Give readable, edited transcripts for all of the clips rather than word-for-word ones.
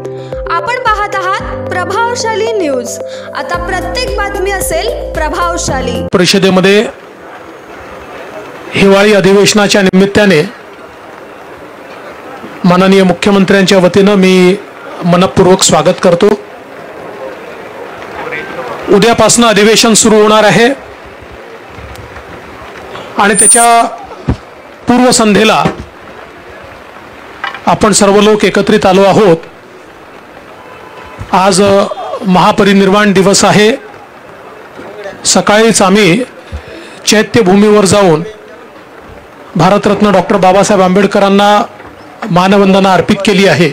आपण पाहत आहात प्रभावशाली न्यूज। आता प्रत्येक बातमी असेल प्रभावशाली। परिषदेमध्ये हिवाळी अधिवेशनाच्या निमित्ताने माननीय मुख्यमंत्र्यांच्या वतीने मी मनपूर्वक स्वागत करतो। उद्यापासून अधिवेशन सुरू होणार आहे आणि त्याच्या पूर्वसंध्येला आपण सर्व लोक एकत्रित आलो आहोत। आज महापरिनिर्वाण दिवस आहे। सकाळीच आम्ही चैत्यभूमीवर जाऊन भारतरत्न डॉक्टर बाबासाहेब आंबेडकरांना मानवंदना अर्पित केली आहे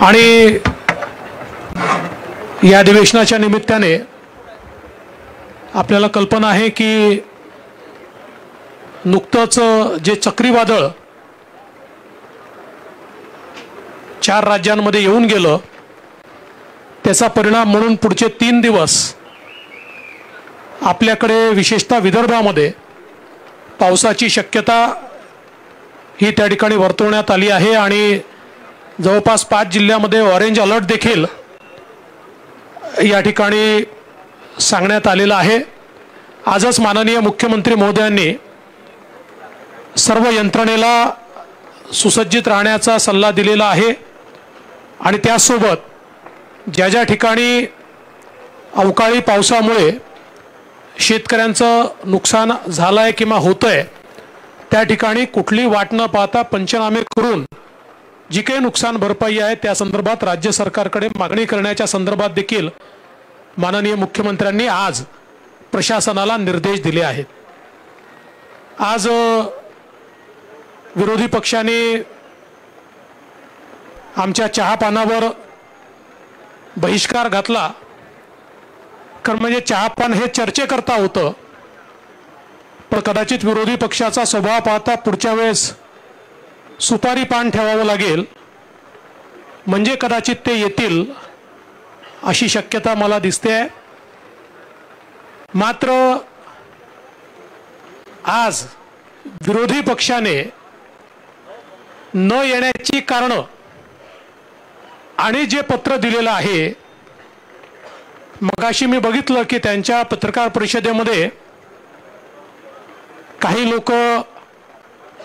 आणि या अधिवेशनाच्या निमित्ताने आपल्याला कल्पना आहे की नुकतंच जे चक्रीवादळ 4 राज्यांमध्ये येऊन गेलं त्याचा परिणाम म्हणून पुढचे 3 दिवस आपल्याकडे विशेषतः विदर्भामध्ये पावसाची शक्यता ही त्या ठिकाणी वर्तवण्यात आली आहे आणि जवळपास 5 जिल्ह्यामध्ये ऑरेंज अलर्ट देखील या ठिकाणी सांगण्यात आलेला आहे। आजच माननीय मुख्यमंत्री महोदयांनी सर्व यंत्रणेला सुसज्जित राहण्याचा सल्ला दिलेला आहे आणि त्यासोबत ज्या ज्या ठिकाणी अवकाळी पावसामुळे शेतकऱ्यांचं नुकसान झालंय किंवा होतंय त्या ठिकाणी कुठली वाट न पाहता पंचनामे करून जी काही नुकसान भरपाई आहे त्या संदर्भात राज्य सरकारकडे मागणी करण्याच्या संदर्भात देखील माननीय मुख्यमंत्र्यांनी आज प्रशासनाला निर्देश दिले आहेत। आज विरोधी पक्षाने आमच्या चहापानावर बहिष्कार घातला कारण म्हणजे चहापान हे चर्चेकरता होतं, पण कदाचित विरोधी पक्षाचा स्वभाव पाहता पुढच्या वेळेस सुपारी पान ठेवावं लागेल म्हणजे कदाचित ते येतील अशी शक्यता मला दिसते। मात्र आज विरोधी पक्षाने न येण्याची कारणं आणि जे पत्र दिलेलं आहे, मगाशी मी बघितलं की त्यांच्या पत्रकार परिषदेमध्ये काही लोक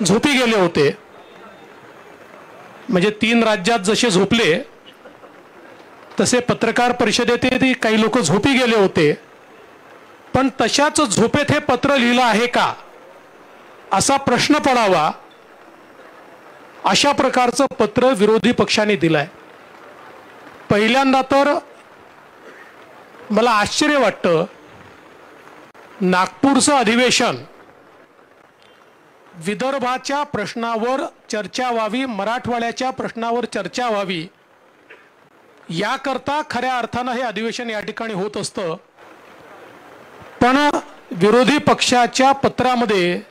झोपी गेले होते, म्हणजे 3 राज्यात जसे झोपले तसे पत्रकार परिषदेतही काही लोक झोपी गेले होते, पण तशाच झोपेत हे पत्र लिहिलं आहे का असा प्रश्न पडावा अशा प्रकारचं पत्र विरोधी पक्षाने दिलंय। पहिल्यांदा तर मला आश्चर्य वाटतं, नागपूरचं अधिवेशन विदर्भाच्या प्रश्नावर चर्चा व्हावी, मराठवाड्याच्या प्रश्नावर चर्चा व्हावी याकरता खऱ्या अर्थानं हे अधिवेशन या ठिकाणी होत असतं, पण विरोधी पक्षाच्या पत्रामध्ये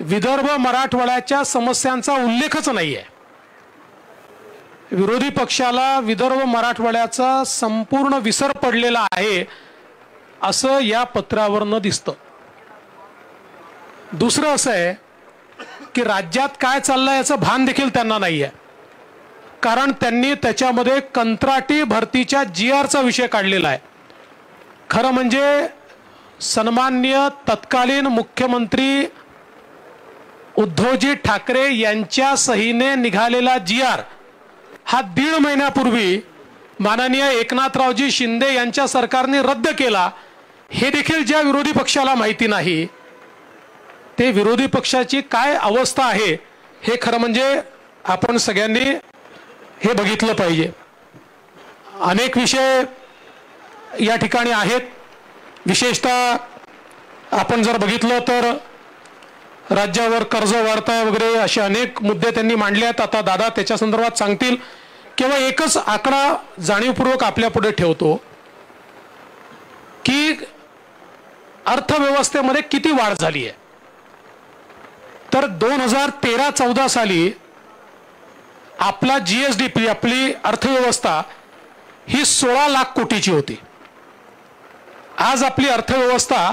विदर्भ मराठवाड्याच्या समस्यांचा उल्लेखच नाही आहे। विरोधी पक्षाला विदर्भ मराठवाड्याचा संपूर्ण विसर पडलेला आहे असं या पत्रावरनं दिसतं। दुसरं असं आहे की राज्यात काय चाललंय याचं भान देखील त्यांना नाही आहे, कारण त्यांनी त्याच्यामध्ये कंत्राटी भरतीच्या GRचा विषय काढलेला आहे। खरं म्हणजे सन्माननीय तत्कालीन मुख्यमंत्री उद्धवजी ठाकरे यांच्या सहीने निघालेला GR हा 1.5 महिन्यापूर्वी माननीय एकनाथरावजी शिंदे यांच्या सरकारने रद्द केला, हे देखील ज्या विरोधी पक्षाला माहिती नाही ते विरोधी पक्षाची काय अवस्था आहे हे खरं म्हणजे आपण सगळ्यांनी हे बघितलं पाहिजे। अनेक विषय या ठिकाणी आहेत, विशेषतः आपण जर बघितलं तर राज्यावर कर्ज वाढताय वगैरे असे अनेक मुद्दे त्यांनी मांडले आहेत। आता दादा त्याच्या संदर्भात सांगतील। केवळ एकच आकडा जाणीवपूर्वक आपल्या पुढे ठेवतो की अर्थव्यवस्थेमध्ये किती वाढ झाली आहे, तर 2013-14 साली आपला GSDP आपली अर्थव्यवस्था ही 16 लाख कोटीची होती। आज आपली अर्थव्यवस्था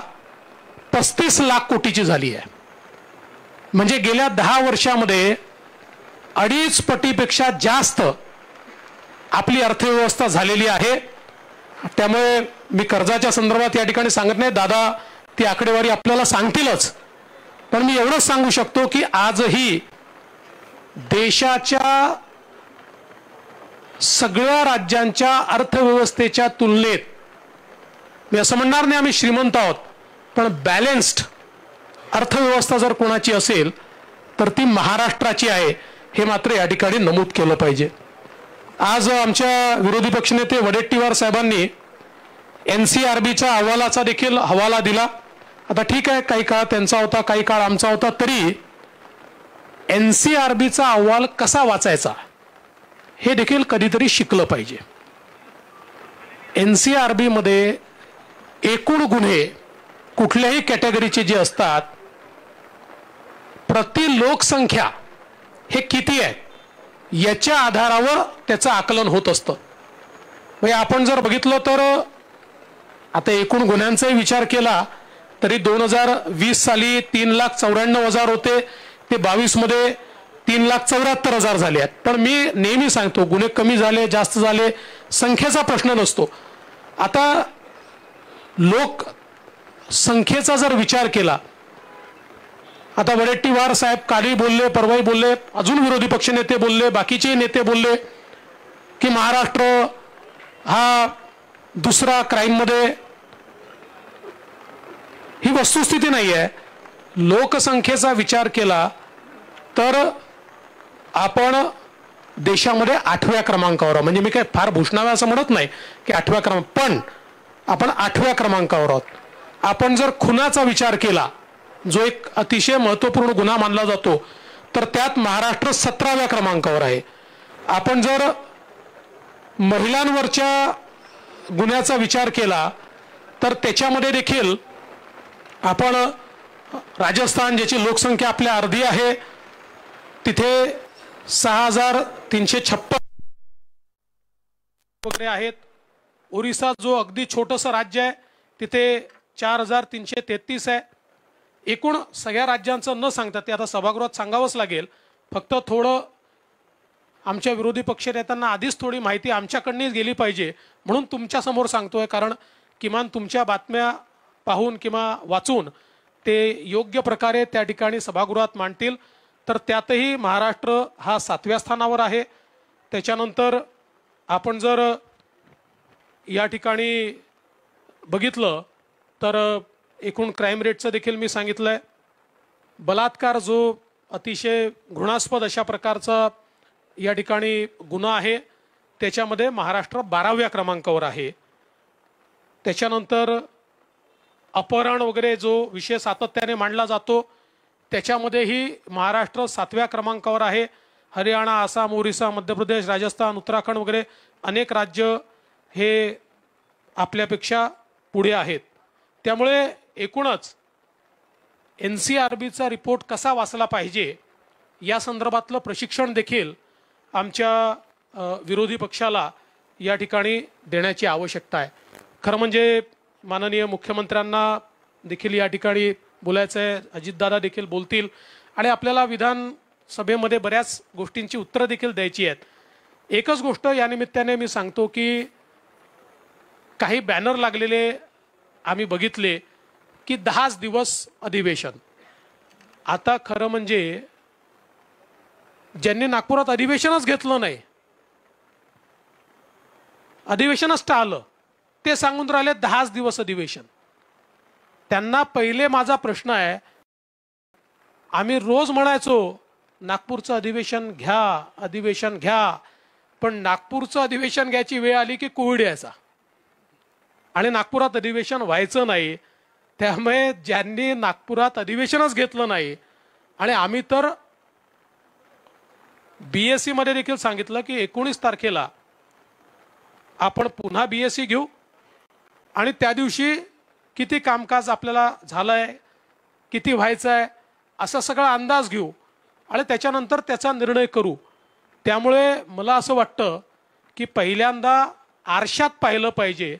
35 लाख कोटीची झाली आहे। म्हणजे गेल्या 10 वर्षामध्ये 2.5 पटीपेक्षा जास्त आपली अर्थव्यवस्था झालेली आहे। त्यामुळे मी कर्जाच्या संदर्भात या ठिकाणी सांगत नाही, दादा ती आकडेवारी आपल्याला सांगतीलच, पण मी एवढंच सांगू शकतो की आजही देशाच्या सगळ्या राज्यांच्या अर्थव्यवस्थेच्या तुलनेत मी असं म्हणणार नाही आम्ही श्रीमंत आहोत, पण बॅलन्स्ड अर्थव्यवस्था जर कोणाची असेल तर ती महाराष्ट्राची आहे, हे मात्र या ठिकाणी नमूद केलं पाहिजे। आज आमच्या विरोधी पक्षनेते वडेट्टीवार साहेबांनी NCRBच्या अहवालाचा देखील हवाला दिला। आता ठीक आहे, काही काळ त्यांचा होता, काही काळ आमचा होता, तरी NCRBचा अहवाल कसा वाचायचा हे देखील कधीतरी शिकलं पाहिजे। NCRB मध्ये एकूण गुन्हे कुठल्याही कॅटेगरीचे जे असतात, प्रति लोकसंख्या हे किती आहे याच्या आधारावर त्याचं आकलन होत असतं। म्हणजे आपण जर बघितलं तर आता एकूण गुन्ह्यांचाही विचार केला तरी 2020 साली 3,94,000 होते, ते 22 मध्ये 3,74,000 झाले आहेत। पण मी नेहमी सांगतो, गुन्हे कमी झाले जास्त झाले संख्येचा प्रश्न नसतो। आता लोक संख्येचा जर विचार केला, आता वडेट्टीवार साहेब काली बोलले, परवाई बोलले, अजून विरोधी पक्ष नेते बोलले, बाकीचे नेते बोलले की महाराष्ट्र हा दुसरा क्राईम मध्ये, ही वस्तुस्थिती नाही आहे। लोकसंख्येचा विचार केला तर आपण देशामध्ये 8व्या क्रमांकावर, म्हणजे मी काय फार भूषणावे असं म्हणत नाही की 8व्या क्रमांक, पण आपण 8व्या क्रमांकावर आहोत। आपण जर खुनाचा विचार केला, जो एक अतिशय महत्त्वपूर्ण गुन्हा मानला जातो, तर त्यात महाराष्ट्र 17व्या क्रमांकावर आहे। आपण जर महिलांवरच्या गुन्ह्याचा विचार केला तर त्याच्यामध्ये देखील आपण राजस्थान, ज्याची लोकसंख्या आपल्या अर्धी आहे, तिथे 6,356 वगैरे आहेत। ओरिसा, जो अगदी छोटंसं राज्य आहे, तिथे 4,333 आहे। एकूण सगळ्या राज्यांचं न सांगता, ते आता सभागृहात सांगावंच लागेल, फक्त थोडं आमच्या विरोधी पक्ष नेत्यांना आधीच थोडी माहिती आमच्याकडनंच गेली पाहिजे म्हणून तुमच्या समोर सांगतोय, कारण किमान तुमच्या बातम्या पाहून किंवा वाचून ते योग्य प्रकारे त्या ठिकाणी सभागृहात मांडतील। तर त्यातही महाराष्ट्र हा 7व्या स्थानावर आहे। त्याच्यानंतर आपण जर या ठिकाणी बघितलं तर एकूण क्राईम रेटचं देखील मी सांगितलंय। बलात्कार, जो अतिशय घृणास्पद अशा प्रकारचा या ठिकाणी गुन्हा आहे, त्याच्यामध्ये महाराष्ट्र 12व्या क्रमांकावर आहे। त्याच्यानंतर अपहरण वगैरे जो विषय सातत्याने मांडला जातो, त्याच्यामध्येही महाराष्ट्र 7व्या क्रमांकावर आहे। हरियाणा, आसाम, ओरिसा, मध्य प्रदेश, राजस्थान, उत्तराखंड वगैरे अनेक राज्य हे आपल्यापेक्षा पुढे आहेत। त्यामुळे एकूणच NCRBचा रिपोर्ट कसा वाचला पाहिजे या संदर्भातलं प्रशिक्षण देखील आमच्या विरोधी पक्षाला या ठिकाणी देण्याची आवश्यकता आहे। खरं म्हणजे माननीय मुख्यमंत्र्यांना देखील या ठिकाणी बोलायचं आहे, अजितदादा देखील बोलतील आणि आपल्याला विधानसभेमध्ये बऱ्याच गोष्टींची उत्तरं देखील द्यायची आहेत। एकच गोष्ट या निमित्ताने मी सांगतो की काही बॅनर लागलेले आम्ही बघितले की 10 दिवस अधिवेशन। आता खरं म्हणजे ज्यांनी नागपुरात अधिवेशनच घेतलं नाही, अधिवेशनच टाळलं, ते सांगून राहिले 10 दिवस अधिवेशन। त्यांना पहिले माझा प्रश्न आहे, आम्ही रोज म्हणायचो नागपूरचं अधिवेशन घ्या, अधिवेशन घ्या, पण नागपूरचं अधिवेशन घ्यायची वेळ आली की कोविड यायचा आणि नागपुरात अधिवेशन व्हायचं नाही। त्यामुळे ज्यांनी नागपुरात अधिवेशनच घेतलं नाही, आणि आम्ही तर BSc मध्ये देखील सांगितलं की 19 तारखेला आपण पुन्हा BSc घेऊ आणि त्या दिवशी किती कामकाज आपल्याला झालंय, किती व्हायचं आहे, असा सगळा अंदाज घेऊ आणि त्याच्यानंतर त्याचा निर्णय करू। त्यामुळे मला असं वाटतं की पहिल्यांदा आरशात पाहिलं पाहिजे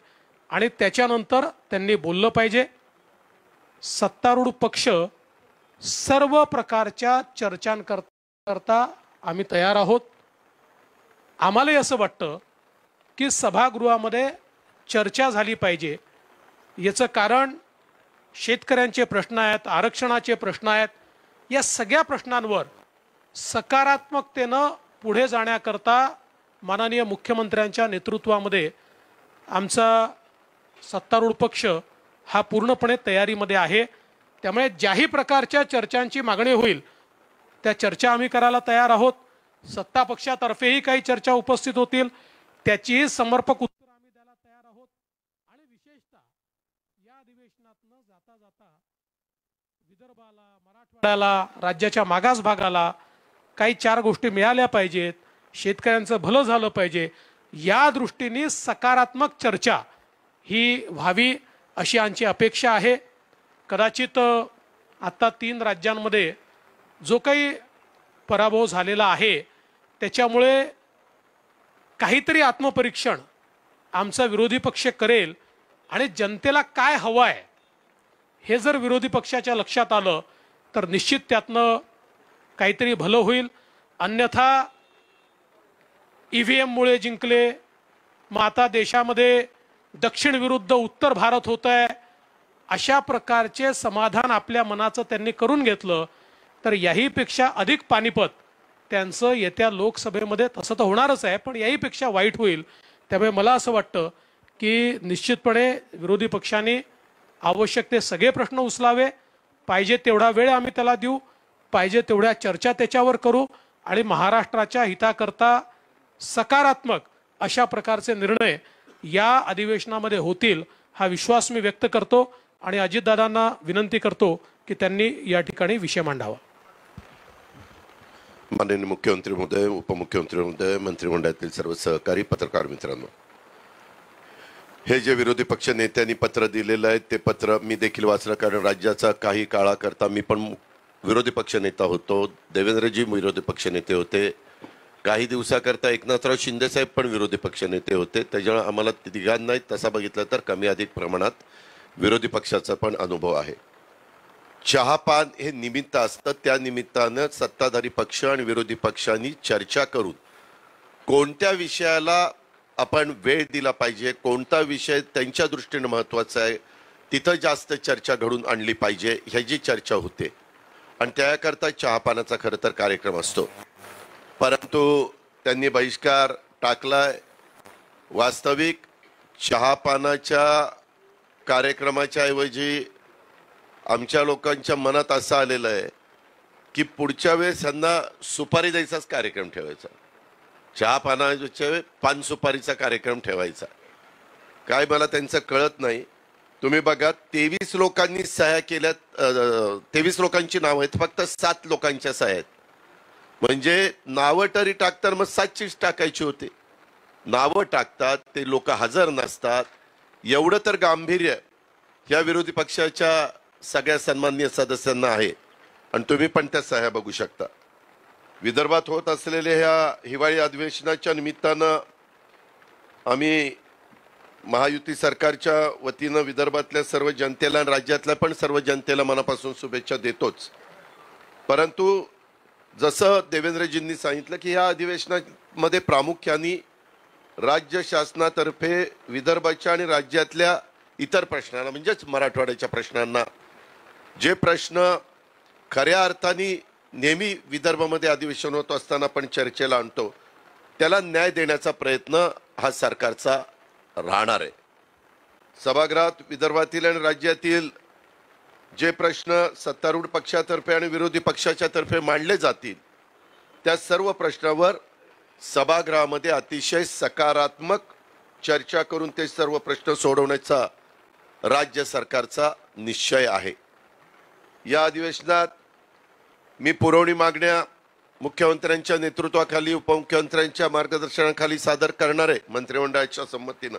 आणि त्याच्यानंतर त्यांनी बोललं पाहिजे। सत्तारूढ पक्ष सर्व प्रकारच्या चर्चांकरता आम्ही तयार आहोत. आम्हालाही असं वाटतं की सभागृहामध्ये चर्चा झाली पाहिजे. याचं कारण शेतकऱ्यांचे प्रश्न आहेत, आरक्षणाचे प्रश्न आहेत. या सगळ्या प्रश्नांवर सकारात्मकतेनं पुढे जाण्याकरता माननीय मुख्यमंत्र्यांच्या नेतृत्वामध्ये आमचा सत्तारूढ पक्ष हा पूर्णपणे तयारीमध्ये आहे. त्यामुळे ज्याही प्रकारच्या चर्चांची मागणी होईल त्या चर्चा आम्ही करायला तयार आहोत. सत्ता पक्षातर्फेही काही चर्चा उपस्थित होतील, त्याचीही समर्पक उत्तर आम्ही द्यायला तयार आहोत. आणि विशेषतः या अधिवेशनातनं जाता जाता विदर्भाला, मराठवाड्याला, राज्याच्या मागास भागाला काही 4 गोष्टी मिळाल्या पाहिजेत, शेतकऱ्यांचं भलं झालं पाहिजे, या दृष्टीने सकारात्मक चर्चा ही व्हावी अशी आमची अपेक्षा आहे. कदाचित आता 3 राज्यांमध्ये जो काही पराभव झालेला आहे त्याच्यामुळे काहीतरी आत्मपरीक्षण आमचा विरोधी पक्ष करेल आणि जनतेला काय हवं आहे हे जर विरोधी पक्षाच्या लक्षात आलं तर निश्चित त्यातनं काहीतरी भलं होईल. अन्यथा EVM मुळे जिंकले, मग आता देशामध्ये दक्षिण विरुद्ध उत्तर भारत होत आहे, अशा प्रकारचे समाधान आपल्या मनाचं त्यांनी करून घेतलं तर याहीपेक्षा अधिक पानिपत त्यांचं येत्या लोकसभेमध्ये, तसं तर होणारच आहे पण याहीपेक्षा वाईट होईल. त्यामुळे मला असं वाटतं की निश्चितपणे विरोधी पक्षांनी आवश्यक ते सगळे प्रश्न उचलावे, पाहिजे तेवढा वेळ आम्ही त्याला देऊ, पाहिजे तेवढ्या चर्चा त्याच्यावर करू आणि महाराष्ट्राच्या हिताकरता सकारात्मक अशा प्रकारचे निर्णय या अधिवेशनामध्ये होतील हा विश्वास मी व्यक्त करतो. आणि अजितदादांना विनंती करतो की त्यांनी या ठिकाणी विषय मांडावा. माननीय मुख्यमंत्री महोदय, उपमुख्यमंत्री महोदय, मंत्रिमंडळातील सर्व सहकारी, पत्रकार मित्रांनो, हे जे विरोधी पक्ष नेत्यांनी पत्र दिलेलं आहे ते पत्र मी देखील वाचलं. कारण राज्याचा काही काळाकरता मी पण विरोधी पक्ष नेता होतो, देवेंद्रजी विरोधी पक्ष नेते होते, काही दिवसाकरता एकनाथराव शिंदे साहेब पण विरोधी पक्ष नेते होते. त्याच्यामुळे आम्हाला तिघांनाही तसा बघितलं तर कमी अधिक प्रमाणात विरोधी पक्षाचा पण अनुभव आहे. चहापान हे निमित्त असतं, त्या निमित्तानं सत्ताधारी पक्ष आणि विरोधी पक्षांनी चर्चा करून कोणत्या विषयाला आपण वेळ दिला पाहिजे, कोणता विषय त्यांच्या दृष्टीने महत्त्वाचा आहे, तिथं जास्त चर्चा घडून आणली पाहिजे ह्याची चर्चा होते. आणि त्याकरता चहापानाचा खरं तर कार्यक्रम असतो. परंतु त्यांनी बहिष्कार टाकलाय. वास्तविक चहापानाच्या कार्यक्रमाच्या ऐवजी आमच्या लोकांच्या मनात असं आलेलं आहे की पुढच्या वेळेस यांना सुपारी द्यायचाच कार्यक्रम ठेवायचा, चहापानाच्या पान सुपारीचा कार्यक्रम ठेवायचा. काय मला त्यांचं कळत नाही. तुम्ही बघा, 23 लोकांनी सह्या केल्यात, 23 लोकांची नावं आहेत, फक्त 7 लोकांच्या सह्या आहेत. म्हणजे नावं तरी टाकतात, मग 7चीच टाकायची होती. नावं टाकतात, ते लोक हजर नसतात. एवढं तर गांभीर्य या विरोधी पक्षाच्या सगळ्या सन्माननीय सदस्यांना आहे. आणि तुम्ही पण त्या सह्या बघू शकता. विदर्भात होत असलेल्या ह्या हिवाळी अधिवेशनाच्या निमित्तानं आम्ही महायुती सरकारच्या वतीनं विदर्भातल्या सर्व जनतेला आणि राज्यातल्या पण सर्व जनतेला मनापासून शुभेच्छा देतोच. परंतु जसं देवेंद्रजींनी सांगितलं की या अधिवेशनामध्ये प्रामुख्याने राज्य शासनातर्फे विदर्भाच्या आणि राज्यातल्या इतर प्रश्नांना, म्हणजेच मराठवाड्याच्या प्रश्नांना, जे प्रश्न खऱ्या अर्थाने नेहमी विदर्भामध्ये अधिवेशन होत असताना आपण चर्चेला आणतो, त्याला न्याय देण्याचा प्रयत्न हा सरकारचा राहणार आहे. सभागृहात विदर्भातील आणि राज्यातील जे प्रश्न सत्तारूढ पक्षातर्फे आणि विरोधी पक्षाच्या तर्फे मांडले जातील त्या सर्व प्रश्नावर सभागृहामध्ये अतिशय सकारात्मक चर्चा करून ते सर्व प्रश्न सोडवण्याचा राज्य सरकारचा निश्चय आहे. या अधिवेशनात मी पुरवणी मागण्या मुख्यमंत्र्यांच्या नेतृत्वाखाली, उपमुख्यमंत्र्यांच्या मार्गदर्शनाखाली सादर करणार आहे मंत्रिमंडळाच्या संमतीनं.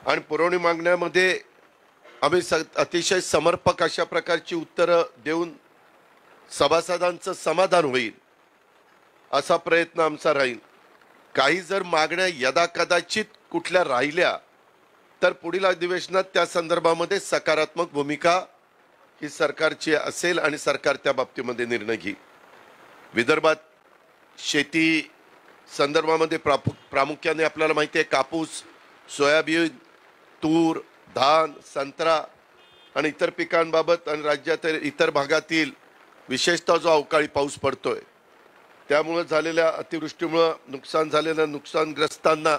आणि पुरवणी मागण्यामध्ये आम्ही अतिशय समर्पक अशा प्रकारची उत्तरं देऊन सभासदांचं समाधान होईल असा प्रयत्न आमचा राहील. काही जर मागण्या यदाकदाचित कुठल्या राहिल्या तर पुढील अधिवेशनात त्या संदर्भामध्ये सकारात्मक भूमिका ही सरकारची असेल आणि सरकार त्या बाबतीमध्ये निर्णय घेईल. विदर्भात शेती संदर्भामध्ये प्रामुख्याने आपल्याला माहिती आहे कापूस, सोयाबीन, तूर, धान, संत्रा आणि इतर पिकांबाबत आणि राज्यातील इतर भागातील विशेषतः जो अवकाळी पाऊस पडतोय त्यामुळे झालेल्या अतिवृष्टीमुळे नुकसान झालेल्या नुकसानग्रस्तांना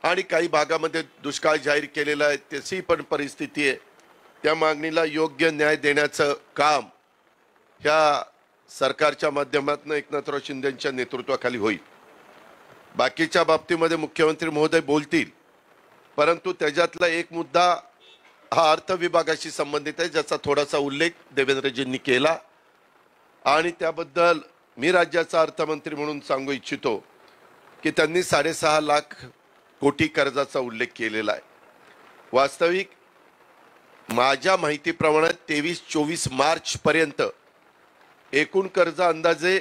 आणि काही भागामध्ये दुष्काळ जाहीर केलेला आहे त्याची पण परिस्थिती आहे. त्या मागणीला योग्य न्याय देण्याचं काम ह्या सरकारच्या माध्यमातून एकनाथराव शिंदेच्या नेतृत्वाखाली होईल. बाकीच्या बाबतीमध्ये मुख्यमंत्री महोदय बोलतील, परंतु त्याच्यातला एक मुद्दा हा अर्थ विभागाशी संबंधित आहे ज्याचा थोडासा उल्लेख देवेंद्रजींनी केला आणि त्याबद्दल मी राज्याचा अर्थमंत्री म्हणून सांगू इच्छितो की त्यांनी 6.5 लाख कोटी कर्जाचा उल्लेख केलेला आहे. वास्तविक माझ्या माहितीप्रमाणे 23-24 मार्च पर्यंत एकूण कर्ज अंदाजे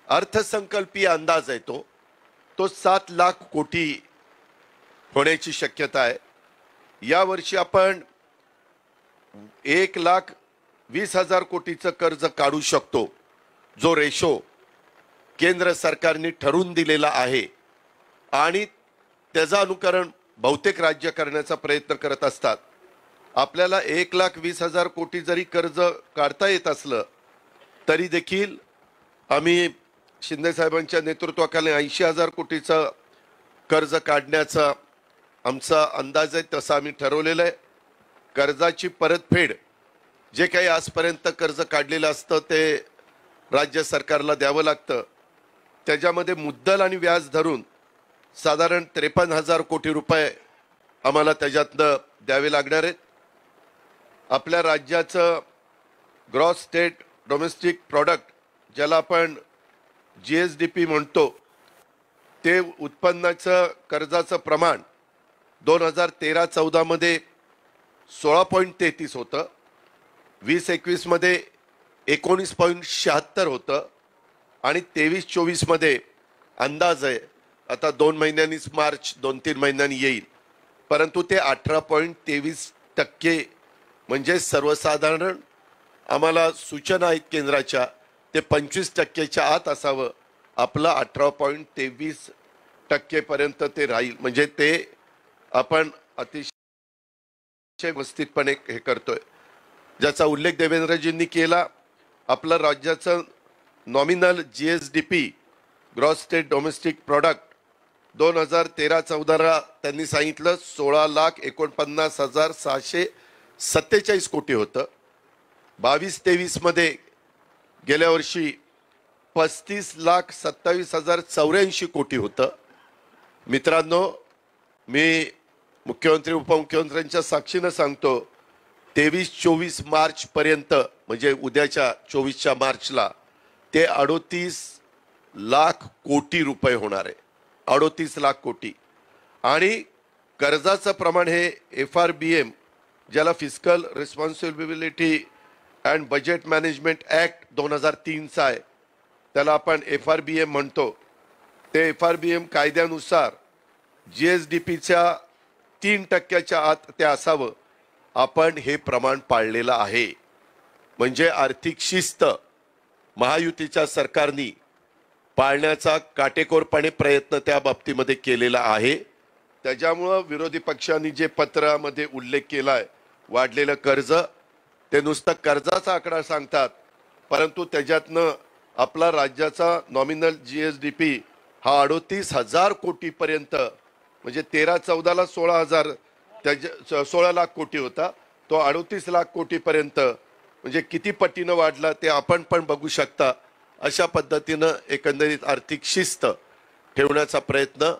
अर्थसंकल्पीय अंदाज आहे तो 7 लाख कोटी होण्याची शक्यता आहे. यावर्षी आपण 1,20,000 कोटीचं कर्ज काढू शकतो जो रेशो केंद्र सरकारने ठरवून दिलेला आहे आणि त्याचं अनुकरण बहुतेक राज्य करण्याचा प्रयत्न करत असतात. आपल्याला 1,20,000 कोटी जरी कर्ज काढता येत असलं तरी देखील आम्ही शिंदे साहेबांच्या नेतृत्वाखाली 80,000 कोटीचं कर्ज काढण्याचा आमचा अंदाज आहे, तसं आम्ही ठरवलेलं आहे. कर्जाची परतफेड जे काही आजपर्यंत कर्ज काढलेलं असतं ते राज्य सरकारला द्यावं लागतं. त्याच्यामध्ये मुद्दल आणि व्याज धरून साधारण 53,000 कोटी रुपये आम्हाला त्याच्यातनं द्यावे लागणार आहेत. आपल्या राज्याचं ग्रॉस स्टेट डोमेस्टिक प्रॉडक्ट ज्याला आपण GSDP म्हणतो ते उत्पन्नाचं कर्जाचं प्रमाण 2013-14 मध्ये 16.33 होतं, 20-21 मध्ये 19.76 होतं आणि 23-24 मध्ये अंदाज आहे आता 2 महिन्यांनीच मार्च 2-3 महिन्यांनी येईल, परंतु ते 18.23% म्हणजे सर्वसाधारण आम्हाला सूचना आहेत केंद्राच्या ते 25%च्या आत असावं. आपलं 18.23% पर्यंत ते राहील, म्हणजे ते आपण अतिशय व्यवस्थितपणे हे करतोय. ज्याचा उल्लेख देवेंद्रजींनी केला. आपलं राज्याचं nominal GSDP gross state domestic product 2013-14 त्यांनी सांगितलं 16,49,647 कोटी होतं. 22-23 मध्ये गेल्या वर्षी 35,27,084 कोटी होतं. मित्रांनो, मी मुख्यमंत्री उपमुख्यमंत्र्यांच्या साक्षीनं सांगतो 23-24 मार्च पर्यंत म्हणजे उद्याच्या 24 मार्चला ते 38 लाख कोटी रुपये होणार आहे. 38 लाख कोटी. आणि कर्जाचं प्रमाण हे FRBM ज्याला fiscal responsibility and budget management act 2003चा आहे, त्याला आपण FRBM म्हणतो. ते FRBM कायद्यानुसार GSDPच्या 3%च्या आत ते असावं. आपण हे प्रमाण पाळलेलं आहे. म्हणजे आर्थिक शिस्त महायुतीच्या सरकारने पाळण्याचा काटेकोरपणे प्रयत्न त्या बाबतीमध्ये केलेला आहे. त्याच्यामुळं विरोधी पक्षांनी जे पत्रामध्ये उल्लेख केलाय वाढलेलं कर्ज, ते नुसतं कर्जाचा आकडा सांगतात, परंतु त्याच्यातनं आपला राज्याचा नॉमिनल GSDP हा 38,000 कोटीपर्यंत म्हणजे 13-14ला 16 लाख कोटी होता, तो 38 लाख कोटीपर्यंत म्हणजे किती पटीनं वाढला ते आपण पण बघू शकता. अशा पद्धतीनं एकंदरीत आर्थिक शिस्त ठेवण्याचा प्रयत्न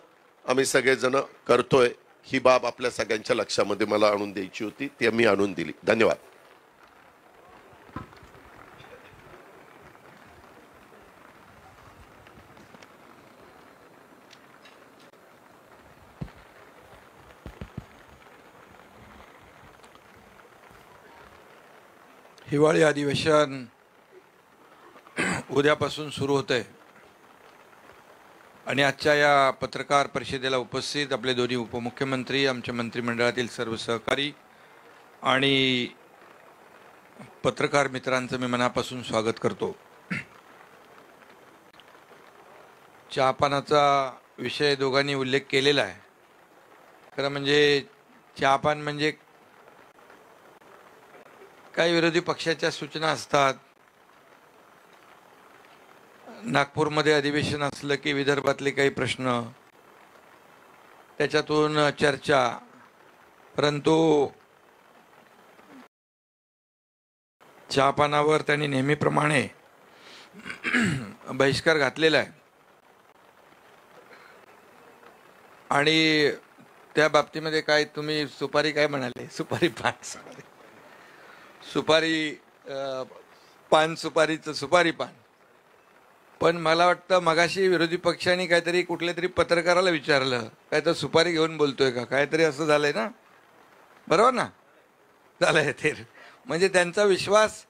आम्ही सगळेजण करतोय. ही बाब आपल्या सगळ्यांच्या लक्षामध्ये मला आणून द्यायची होती, ती मी आणून दिली. धन्यवाद. हिवाळी अधिवेशन उद्यापासून सुरू होतंय आणि आजच्या या पत्रकार परिषदेला उपस्थित आपले दोन्ही उपमुख्यमंत्री, आमच्या मंत्रिमंडळातील सर्व सहकारी आणि पत्रकार मित्रांचं मी मनापासून स्वागत करतो. चहापानाचा विषय दोघांनी उल्लेख केलेला आहे. खरं म्हणजे चहापान म्हणजे काही विरोधी पक्षाच्या सूचना असतात. नागपूरमध्ये अधिवेशन असलं की विदर्भातले काही प्रश्न, त्याच्यातून चर्चा. परंतु चहापानावर त्यांनी नेहमीप्रमाणे बहिष्कार घातलेला आहे आणि त्या बाबतीमध्ये काय तुम्ही सुपारी काय म्हणाले, सुपारी पान, सुपारी पान, सुपारीचं सुपारी पान. पण मला वाटतं मगाशी विरोधी पक्षांनी काहीतरी कुठल्या तरी पत्रकाराला विचारलं, काय तर सुपारी घेऊन बोलतोय का, काहीतरी असं झालंय ना, बरोबर ना, झालंय ते. म्हणजे त्यांचा विश्वास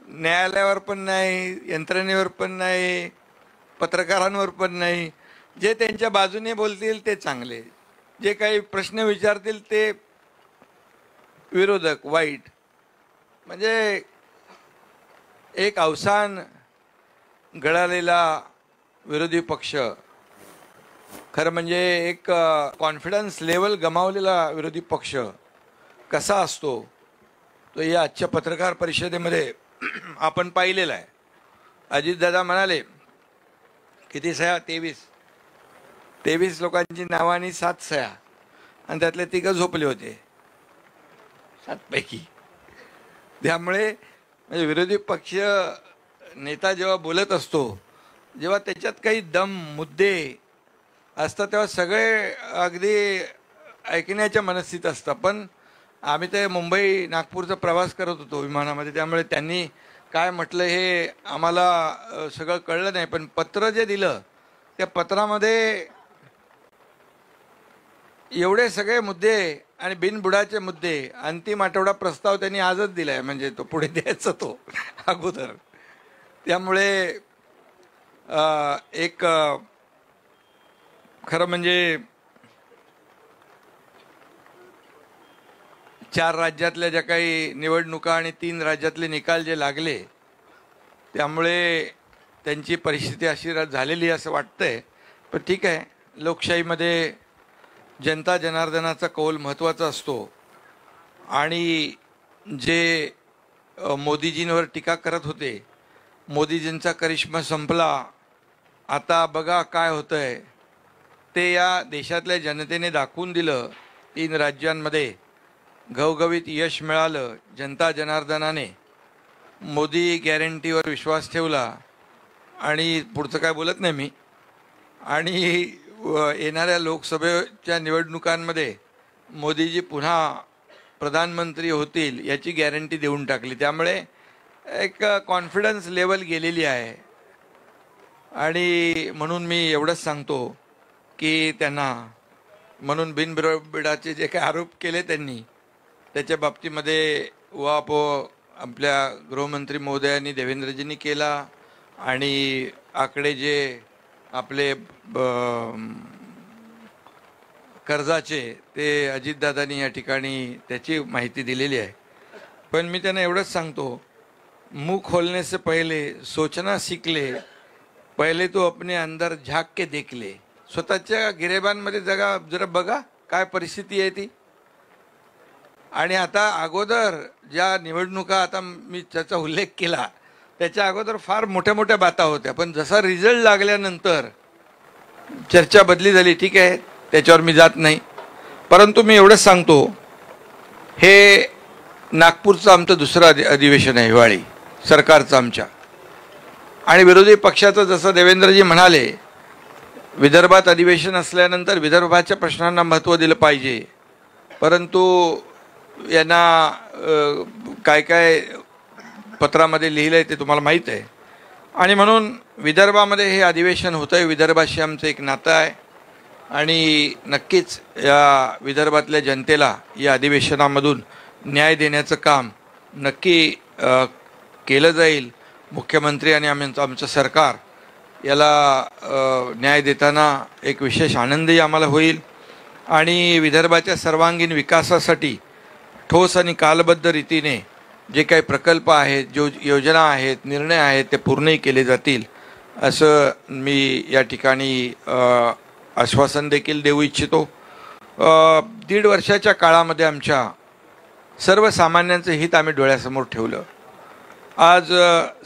न्यायालयावर पण नाही, यंत्रणेवर पण नाही, पत्रकारांवर पण नाही. जे त्यांच्या बाजूने बोलतील ते चांगले, जे काही प्रश्न विचारतील ते विरोधक वाईट. म्हणजे एक अवसान गळालेला विरोधी पक्ष, खरं म्हणजे एक कॉन्फिडन्स लेवल गमावलेला विरोधी पक्ष कसा असतो तो या आजच्या पत्रकार परिषदेमध्ये आपण पाहिलेला आहे. अजितदादा म्हणाले किती सह्या, 23 लोकांची नावं आणि 7 सह्या, आणि त्यातले 3 झोपले होते 7 पैकी. त्यामुळे म्हणजे विरोधी पक्ष नेता जेव्हा बोलत असतो, जेव्हा त्याच्यात काही दम मुद्दे असतात, तेव्हा सगळे अगदी ऐकण्याच्या मनस्थितीत असतात. पण आम्ही ते मुंबई नागपूरचा प्रवास करत होतो विमानामध्ये, त्यामुळे त्यांनी काय म्हटलं हे आम्हाला सगळं कळलं नाही. पण पत्र जे दिलं त्या पत्रामध्ये एवढे सगळे मुद्दे आणि बिनबुडाचे मुद्दे, अंतिम आठवडा प्रस्ताव त्यांनी आजच दिलाय, म्हणजे तो पुढे द्यायचा तो अगोदर. त्यामुळे एक खरं म्हणजे 4 राज्यातल्या ज्या काही निवडणुका आणि 3 राज्यातले निकाल जे लागले, त्यामुळे त्यांची परिस्थिती अशी झालेली असं वाटतंय. पण ठीक आहे, लोकशाहीमध्ये जनता जनार्दनाचा कौल महत्त्वाचा असतो. आणि जे मोदीजींवर टीका करत होते, मोदीजींचा करिश्मा संपला, आता बघा काय होतंय, ते या देशातल्या जनतेने दाखवून दिलं. 3 राज्यांमध्ये घवघवीत यश मिळालं. जनता जनार्दनाने मोदी गॅरंटीवर विश्वास ठेवला आणि पुढचं काय बोलत नाही मी. आणि येणाऱ्या लोकसभेच्या निवडणुकांमध्ये मोदीजी पुन्हा प्रधानमंत्री होतील याची गॅरंटी देऊन टाकली. त्यामुळे एक कॉन्फिडन्स लेवल गेलेली आहे. आणि म्हणून मी एवढंच सांगतो की त्यांना म्हणून बिनबिडाचे जे काही आरोप केले त्यांनी, त्याच्या बाबतीमध्ये उहापोह आपल्या गृहमंत्री महोदयांनी देवेंद्रजींनी केला. आणि आकडे जे आपले कर्जाचे ते अजितदादांनी या ठिकाणी त्याची माहिती दिलेली आहे. पण मी त्यांना एवढंच सांगतो, मुंह खोलने से पहले सोचना सीख ले, पहिले तो अपने अंदर झाक के देख ले. स्वतःच्या गिरेबांमध्ये जरा बघा काय परिस्थिती आहे ती. आणि आता अगोदर ज्या निवडणुका आता मी त्याचा उल्लेख केला, त्याच्या अगोदर फार मोठ्या मोठ्या बाता होत्या. पण जसा रिझल्ट लागल्यानंतर चर्चा बदली झाली. ठीक आहे, त्याच्यावर मी जात नाही. परंतु मी एवढंच सांगतो, हे नागपूरचं आमचं दुसरं अधिवेशन आहे हिवाळी सरकारचं आमच्या. आणि विरोधी पक्षाचं जसं देवेंद्रजी म्हणाले, विदर्भात अधिवेशन असल्यानंतर विदर्भाच्या प्रश्नांना महत्त्व दिलं पाहिजे. परंतु यांना काय काय पत्रामध्ये लिहिलं आहे ते तुम्हाला माहीत आहे. आणि म्हणून विदर्भामध्ये हे अधिवेशन होतं आहे. विदर्भाशी आमचं एक नातं आहे आणि नक्कीच या विदर्भातल्या जनतेला या अधिवेशनामधून न्याय देण्याचं काम नक्की केलं जाईल. मुख्यमंत्री आणि आमचं सरकार याला न्याय देताना एक विशेष आनंदही आम्हाला होईल. आणि विदर्भाच्या सर्वांगीण विकासासाठी ठोस आणि कालबद्ध रीतीने जे काही प्रकल्प आहेत, जो योजना आहेत, निर्णय आहेत, ते पूर्णही केले जातील असं मी या ठिकाणी आश्वासन देखील देऊ इच्छितो. 1.5 वर्षाच्या काळामध्ये आमच्या सर्वसामान्यांचं हित आम्ही डोळ्यासमोर ठेवलं. आज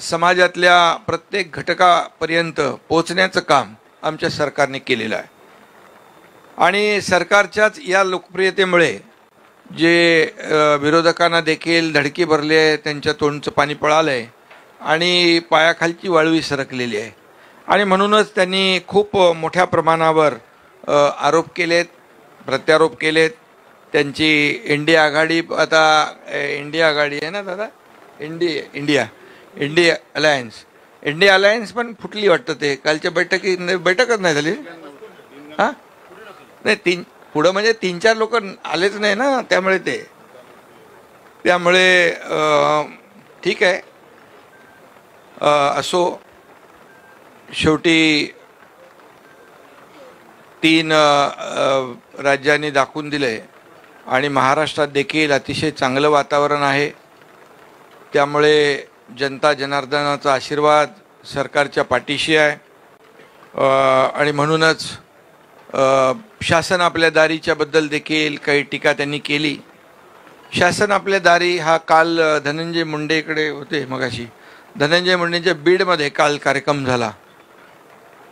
समाजातल्या प्रत्येक घटकापर्यंत पोहोचण्याचं काम आमच्या सरकारने केलेलं आहे आणि सरकारच्याच या लोकप्रियतेमुळे जे विरोधकांना देखील धडकी भरली आहे, त्यांच्या तोंडचं पाणी पळालं आहे आणि पायाखालची वाळवी सरकलेली आहे आणि म्हणूनच त्यांनी खूप मोठ्या प्रमाणावर आरोप केलेत, प्रत्यारोप केलेत. त्यांची इंडिया आघाडी, आता इंडिया आघाडी आहे ना दादा, इंडिया अलायन्स पण फुटली वाटतं. ते कालच्या बैठकच नाही झाली. हां नाही, पुढं म्हणजे 3-4 लोक आलेच नाही ना, त्यामुळे ठीक आहे. असो, शेवटी 3 राज्यांनी दाखवून दिले आणि महाराष्ट्रात देखील अतिशय चांगलं वातावरण आहे. त्यामुळे जनता जनार्दनाचा आशीर्वाद सरकारच्या पाठीशी आहे आणि म्हणूनच शासन आपल्या दारीच्या बद्दल देखील काही टीका त्यांनी केली. शासन आपल्या दारी हा काल धनंजय मुंडेकडे होते, मगाशी धनंजय मुंडेंच्या बीडमध्ये काल कार्यक्रम झाला.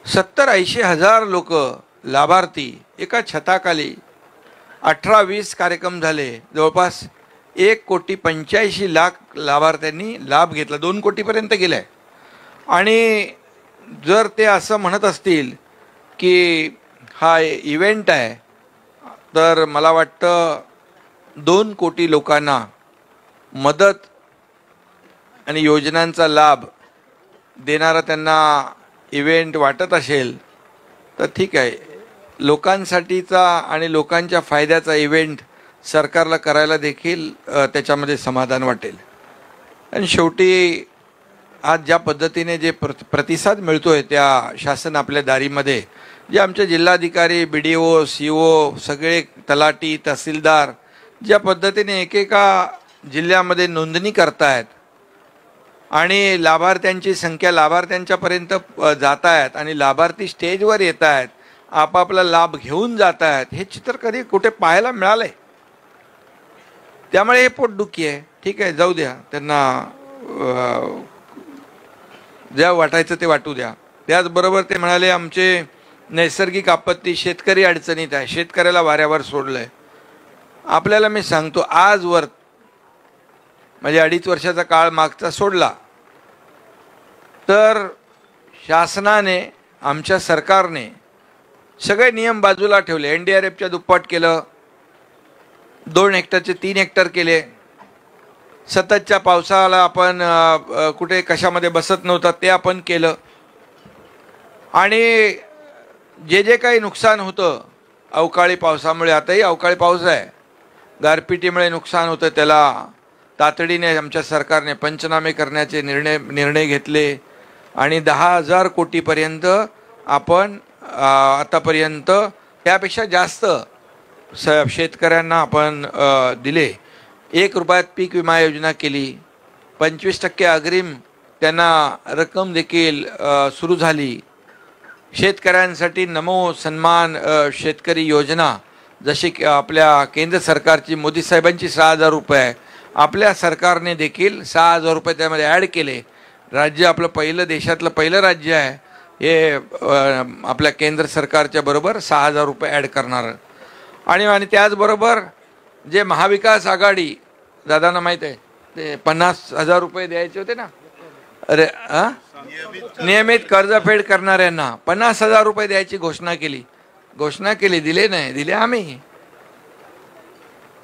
70-80 हजार लोक लाभार्थी एका छताखाली, 18-20 कार्यक्रम झाले, जवळपास 1,85,00,000 लाभार्थ्यांनी लाभ घेतला. 2 कोटीपर्यंत गेलाय. आणि जर ते असं म्हणत असतील की हा इव्हेंट आहे, तर मला वाटतं 2 कोटी लोकांना मदत आणि योजनांचा लाभ देणारा त्यांना इव्हेंट वाटत असेल तर ठीक आहे. लोकांसाठीचा आणि लोकांच्या फायद्याचा इव्हेंट सरकारला करायला देखील त्याच्यामध्ये समाधान वाटेल. आणि शेवटी आज ज्या पद्धतीने जे प्रतिसाद मिळतोय त्या शासन आपल्या दारीमध्ये, जे आमचे जिल्हाधिकारी, BDO, CO, सगळे तलाठी, तहसीलदार ज्या पद्धतीने एकेका जिल्ह्यामध्ये नोंदणी करतायत आणि लाभार्थ्यांची संख्या लाभार्थ्यांच्यापर्यंत जात आहेत आणि लाभार्थी स्टेजवर येत आहेत, आपापला लाभ घेऊन जात आहेत, हे चित्र कधी कुठे पाहायला मिळालंय. त्यामुळे हे पोटदुखी आहे. ठीक आहे, जाऊ द्या, त्यांना ज्या वाटायचं ते वाटू द्या. त्याचबरोबर ते म्हणाले आमचे नैसर्गिक आपत्ती, शेतकरी अडचणीत आहे, शेतकऱ्याला वाऱ्यावर सोडलंय. आपल्याला मी सांगतो, आजवर म्हणजे 2.5 वर्षाचा काळ मागचा सोडला तर शासनाने, आमच्या सरकारने सगळे नियम बाजूला ठेवले. NDRFच्या दुप्पट केलं, 2 हेक्टरचे 3 हेक्टर केले. सततच्या पावसाला आपण कुठे कशामध्ये बसत नव्हता ते आपण केलं. आणि जे काही नुकसान होतं अवकाळी पावसामुळे, आताही अवकाळी पाऊस आहे, गारपिटीमुळे नुकसान होतं, त्याला तातडीने आमच्या सरकारने पंचनामे करण्याचे निर्णय घेतले आणि 10,000 कोटीपर्यंत आपण आतापर्यंत त्यापेक्षा जास्त शेतकऱ्यांना आपण दिले. 1 रुपयात पीक विमा योजना केली. 25% अग्रिम त्यांना रक्कम देखील सुरू झाली. शेतकऱ्यांसाठी नमो सन्मान शेतकरी योजना, जशी की आपल्या केंद्र सरकारची मोदी साहेबांची 6,000 रुपये, आपल्या सरकारने देखील 6,000 रुपये त्यामध्ये ॲड केले. राज्य आपलं पहिलं, देशातलं पहिलं राज्य आहे हे आपल्या केंद्र सरकारच्या बरोबर 6,000 रुपये ॲड करणार. आणि त्याचबरोबर जे महाविकास आघाडी, दादांना माहीत आहे, ते 50,000 रुपये द्यायचे होते ना, अरे नियमित कर्जफेड करणाऱ्यांना 50,000 रुपये द्यायची घोषणा केली, दिले नाही, दिले आम्ही.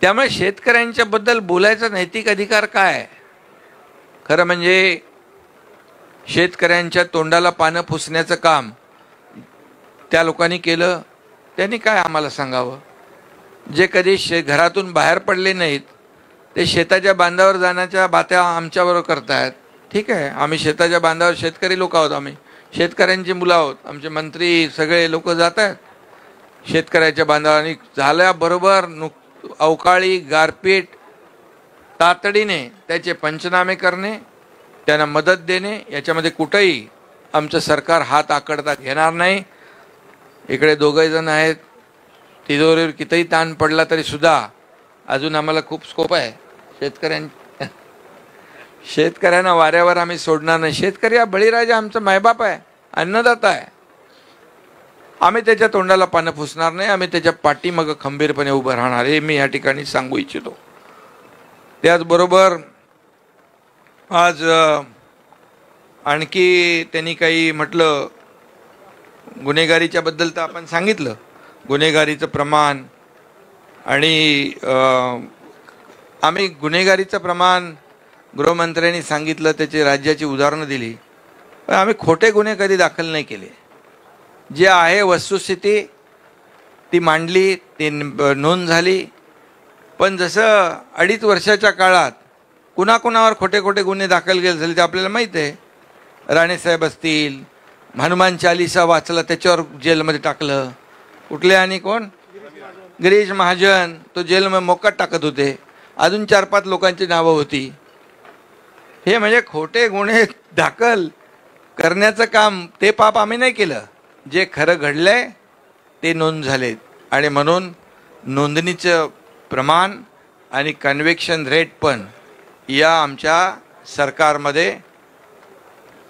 त्यामुळे शेतकऱ्यांच्या बद्दल बोलायचा नैतिक अधिकार काय? खरं म्हणजे शेतकऱ्यांच्या तोंडाला पानं पुसण्याचं काम त्या लोकांनी केलं. त्यांनी काय आम्हाला सांगावं? जे कधी घरातून बाहेर पडले नाहीत ते शेताच्या बांधावर जाण्याच्या बात्या आमच्याबरोबर करतायत. ठीक आहे, आम्ही शेताच्या बांधावर शेतकरी लोक आहोत, आम्ही शेतकऱ्यांची मुलं आहोत, आमचे मंत्री सगळे लोक जात आहेत शेतकऱ्याच्या बांधावर. आणि झाल्याबरोबर अवकाळी गारपीट तातडीने त्याचे पंचनामे करणे, त्यांना मदत देणे, याच्यामध्ये कुठेही आमचं सरकार हात आकडता घेणार नाही. इकडे दोघे जण आहेत, तिजोरीवर कितीही ताण पडला तरी सुद्धा अजून आम्हाला खूप स्कोप आहे. शेतकऱ्यांना वाऱ्यावर आम्ही सोडणार नाही. शेतकरी हा बळीराजा आमचा मायबाप आहे, अन्नदाता आहे. आम्ही त्याच्या तोंडाला पानं पुसणार नाही. आम्ही त्याच्या पाठीमागं खंबीरपणे उभं राहणार, हे मी या ठिकाणी सांगू इच्छितो. त्याचबरोबर आज आणखी त्यांनी काही म्हटलं, गुन्हेगारीच्या बद्दल तर आपण सांगितलं, गुन्हेगारीचं प्रमाण. आणि आम्ही गुन्हेगारीचं प्रमाण गृहमंत्र्यांनी सांगितलं, त्याची राज्याची उदाहरणं दिली. पण आम्ही खोटे गुन्हे कधी दाखल नाही केले. जे आहे वस्तुस्थिती ती मांडली, ती नोंद झाली. पण जसं 2.5 वर्षाच्या काळात कुणाकुणावर खोटे खोटे गुन्हे दाखल केले झाले ते आपल्याला माहीत आहे. राणेसाहेब असतील, हनुमान चालीसा वाचला त्याच्यावर जेलमध्ये टाकलं. कुठले आणि कोण? गिरीश महाजन, तो जेलमध्ये मोकाट टाकत होते. अजून 4-5 लोकांची नावं होती. हे म्हणजे खोटे गुन्हे दाखल करण्याचं काम, ते पाप आम्ही नाही केलं. जे खरं घडलंय ते नोंद झाले. आणि म्हणून नोंदणीचं प्रमाण आणि कन्व्हिक्शन रेट पण या आमच्या सरकारमध्ये,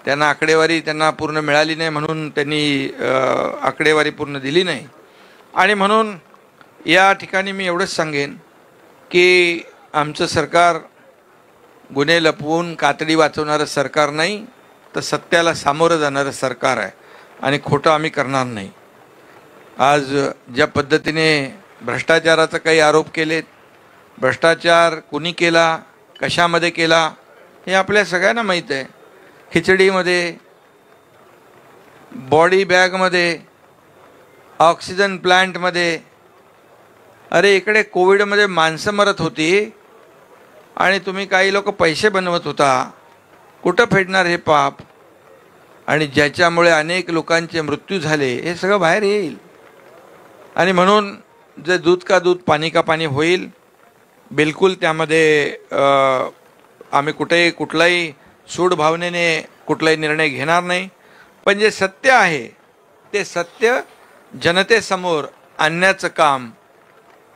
त्यांना आकडेवारी त्यांना पूर्ण मिळाली नाही म्हणून त्यांनी आकडेवारी पूर्ण दिली नाही. आणि म्हणून या ठिकाणी मी एवढंच सांगेन की आमचं सरकार गुन्हे लपवून कातडी वाचवणारं सरकार नाही, तर सत्याला सामोरं जाणारं सरकार आहे. आणि खोटं आम्ही करणार नाही. आज ज्या पद्धतीने भ्रष्टाचाराचा काही आरोप केलेत, भ्रष्टाचार कुणी केला, कशामध्ये केला, हे आपल्या सगळ्यांना माहीत आहे. खिचडीमध्ये, बॉडी बॅगमध्ये, ऑक्सिजन प्लांटमध्ये. अरे इकडे कोविडमध्ये माणसं मरत होती आणि तुम्ही काही लोक पैसे बनवत होता. कुठं फेडणार हे पाप? आणि ज्याच्यामुळे अनेक लोकांचे मृत्यू झाले, हे सगळं बाहेर येईल. आणि म्हणून जे दूध का दूध पाणी का पाणी होईल, बिलकुल त्यामध्ये आम्ही कुठलाही सूड भावनेने कुठलाही निर्णय घेणार नाही. पण जे सत्य आहे ते सत्य जनतेसमोर आणण्याचं काम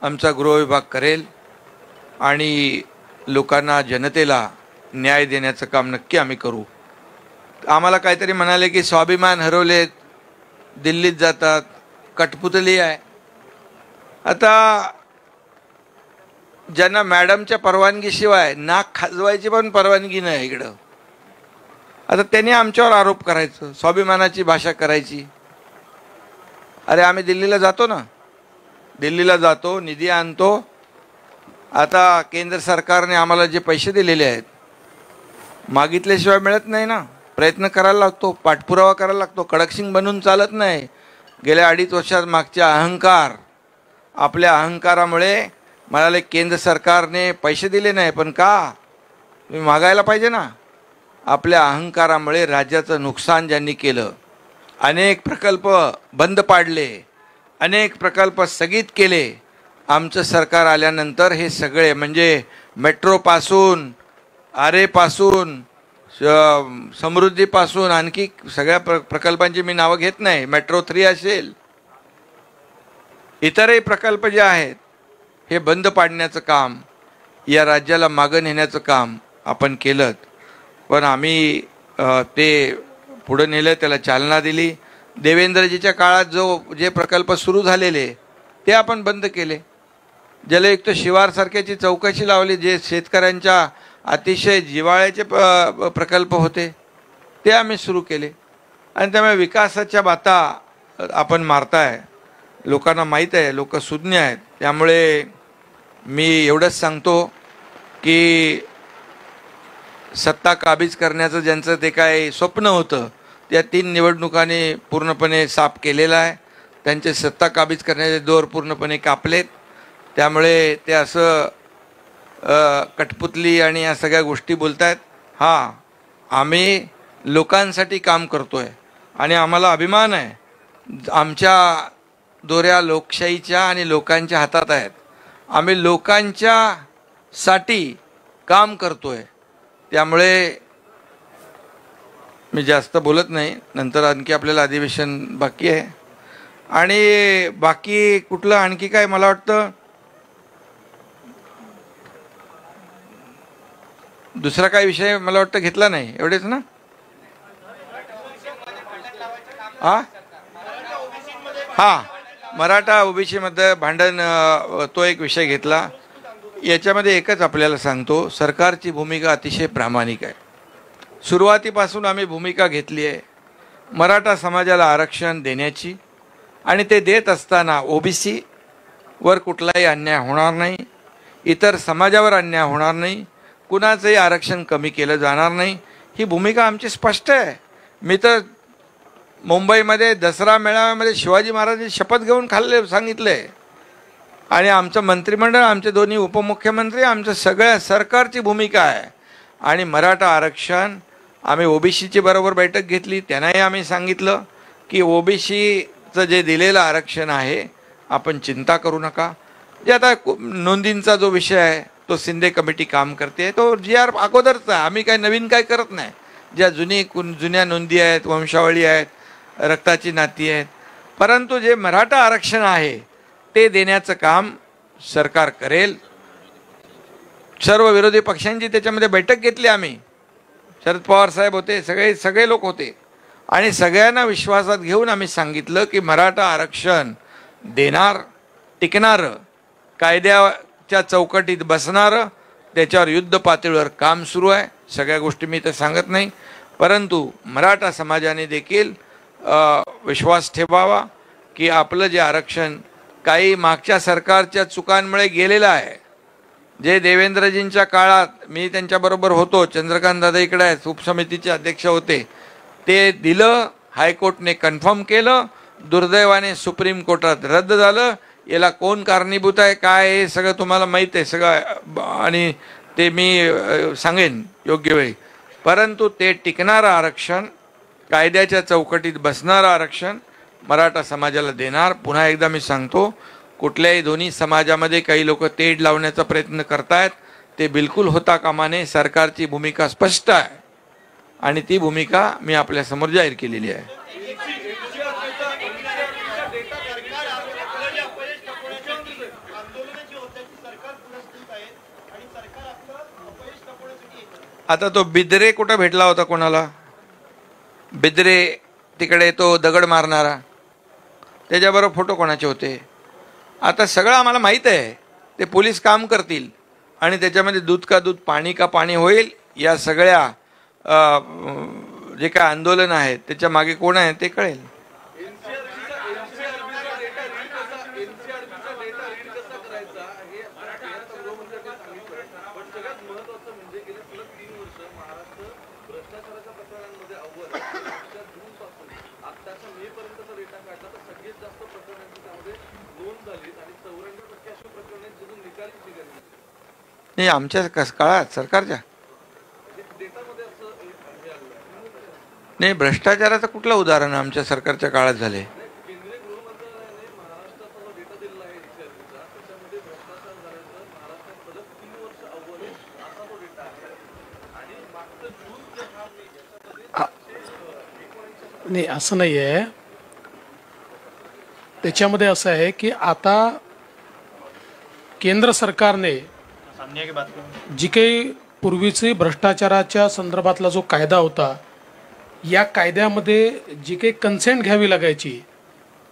आमचा गृहविभाग करेल. आणि लोकांना, जनतेला न्याय देण्याचं काम नक्की आम्ही करू. आम्हाला काहीतरी म्हणाले की स्वाभिमान हरवलेत, दिल्लीत जातात, कठपुतली आहे. आता ज्यांना मॅडमच्या परवानगीशिवाय नाक खाजवायची पण परवानगी नाही इकडं, आता त्यांनी आमच्यावर आरोप करायचं, स्वाभिमानाची भाषा करायची. अरे आम्ही दिल्लीला जातो ना, दिल्लीला जातो, निधी आणतो. आता केंद्र सरकारने आम्हाला जे पैसे दिलेले आहेत, मागितल्याशिवाय मिळत नाही ना. प्रयत्न करायला लागतो, पाठपुरावा करायला लागतो. कडकसिंग बनून चालत नाही. गेल्या 2.5 वर्षात मागच्या अहंकार, आपल्या अहंकारामुळे म्हणाले केंद्र सरकारने पैसे दिले नाही. पण का? तुम्ही मागायला पाहिजे ना. आपल्या अहंकारामुळे राज्याचं नुकसान ज्यांनी केलं, अनेक प्रकल्प बंद पाडले, अनेक प्रकल्प स्थगित केले. आमचं सरकार आल्यानंतर हे सगळे, म्हणजे मेट्रोपासून, आरेपासून, समृद्धीपासून, आणखी सगळ्या प्रकल्पांची मी नावं घेत नाही, मेट्रो 3 असेल, इतरही प्रकल्प जे आहेत हे बंद पाडण्याचं काम, या राज्याला मागं नेण्याचं काम आपण केलं. पण आम्ही ते पुढे नेलं, त्याला चालना दिली. देवेंद्रजीच्या काळात जे प्रकल्प सुरू झालेले ते आपण बंद केले. जलयुक्त शिवारसारख्याची चौकशी लावली. जे शेतकऱ्यांच्या अतिशय जिव्हाळ्याचे प्रकल्प होते ते आम्ही सुरू केले. आणि त्यामुळे विकासाच्या बाता आपण मारताय. लोकांना माहीत आहे, लोक सुज्ञ आहेत. त्यामुळे मी एवढंच सांगतो की सत्ता काबीज करण्याचं ज्यांचं ते काय स्वप्न होतं, त्या 3 निवडणुकांनी पूर्णपणे साफ केलेलं आहे. त्यांचे सत्ता काबीज करण्याचे दोर पूर्णपणे कापलेत. त्यामुळे ते असं कठपुतली आणि या सगळ्या गोष्टी बोलतायत. हां, आम्ही लोकांसाठी काम करतोय आणि आम्हाला अभिमान आहे. आमच्या दोऱ्या लोकशाहीच्या आणि लोकांच्या हातात आहेत. आम्ही लोकांच्यासाठी काम करतोय. त्यामुळे मी जास्त बोलत नाही, नंतर आणखी आपल्याला अधिवेशन बाकी आहे. आणि बाकी कुठलं आणखी काय, मला वाटतं दुसरा काय विषय मला वाटतं घेतला नाही, एवढेच ना. हा मराठा ओबीसी मध्ये भांडण, तो एक विषय घेतला. याच्यामध्ये एकच आपल्याला सांगतो, सरकारची भूमिका अतिशय प्रामाणिक आहे. सुरुवातीपासून आम्ही भूमिका घेतली आहे मराठा समाजाला आरक्षण देण्याची, आणि ते देत असताना ओबीसी वर कुठलाही अन्याय होणार नाही, इतर समाजावर अन्याय होणार नाही, कुणाचंही आरक्षण कमी केलं जाणार नाही. ही भूमिका आमची स्पष्ट आहे. मी तर मुंबईमध्ये दसरा मेळाव्यामध्ये शिवाजी महाराजांची शपथ घेऊन सांगितले, आणि आमचं मंत्रिमंडळ, आमचे दोन्ही उपमुख्यमंत्री, आमचं सगळ्या सरकारची भूमिका आहे. आणि मराठा आरक्षण आम्ही ओबीसीची बरोबर बैठक घेतली, त्यांनाही आम्ही सांगितलं की ओबीसीचं जे दिलेलं आरक्षण आहे आपण चिंता करू नका. जे आता नोंदींचा जो विषय आहे तो शिंदे कमिटी काम करते, तो GR अगोदरचा, आम्ही काही नवीन काय करत नाही. ज्या जुन्या नोंदी आहेत, वंशावळी आहेत, रक्ताची नाती आहेत, परंतु जे मराठा आरक्षण आहे ते देण्याचं काम सरकार करेल. सर्व विरोधी पक्षांची त्याच्यामध्ये बैठक घेतली आम्ही, शरद पवार साहेब होते, सगळे लोक होते, आणि सगळ्यांना विश्वासात घेऊन आम्ही सांगितलं की मराठा आरक्षण देणार, टिकणारं, कायद्याच्या चौकटीत बसणारं, त्याच्यावर युद्ध पातळीवर काम सुरू आहे. सगळ्या गोष्टी मी तर सांगत नाही, परंतु मराठा समाजाने देखील विश्वास ठेवावा की आपलं जे आरक्षण काही मागच्या सरकारच्या चुकांमुळे गेलेलं आहे, जे देवेंद्रजींच्या काळात मी त्यांच्याबरोबर होतो, चंद्रकांत दादा इकडे आहेत, उपसमितीचे अध्यक्ष होते, ते दिलं, हायकोर्टने कन्फर्म केलं, दुर्दैवाने सुप्रीम कोर्टात रद्द झालं. याला कोण कारणीभूत आहे काय हे सगळं तुम्हाला माहीत आहे सगळं, आणि ते मी सांगेन योग्य वेळी. परंतु ते टिकणारं आरक्षण, कायद्याच्या चौकटीत बसणारं आरक्षण मराठा समाजाला देणार. पुन्हा एकदा मी सांगतो, कुठल्याही दोन्ही समाजामध्ये काही लोक तेढ लावण्याचा प्रयत्न करतायत, ते बिलकुल होता कामा नये. सरकारची भूमिका स्पष्ट आहे आणि ती भूमिका मी आपल्यासमोर जाहीर केलेली आहे. आता तो बिद्रे कुठं भेटला होता कोणाला, बिद्रे तिकडे तो दगड मारणारा, त्याच्याबरोबर फोटो कोणाचे होते, आता सगळं आम्हाला माहीत आहे. ते पोलीस काम करतील आणि त्याच्यामध्ये दूध का दूध पाणी का पाणी होईल. या सगळ्या जे काय आंदोलन आहे त्याच्या मागे कोण आहे ते कळेल. नाही, आमच्या काळात सरकारच्या नाही, भ्रष्टाचाराचं कुठलं उदाहरण आमच्या सरकारच्या काळात झाले. नाही, असं नाही आहे. त्याच्यामध्ये असं आहे की आता केंद्र सरकारने जी काही पूर्वीची भ्रष्टाचाराच्या संदर्भातला जो कायदा होता, या कायद्यामध्ये जी काही कन्सेंट घ्यावी लागायची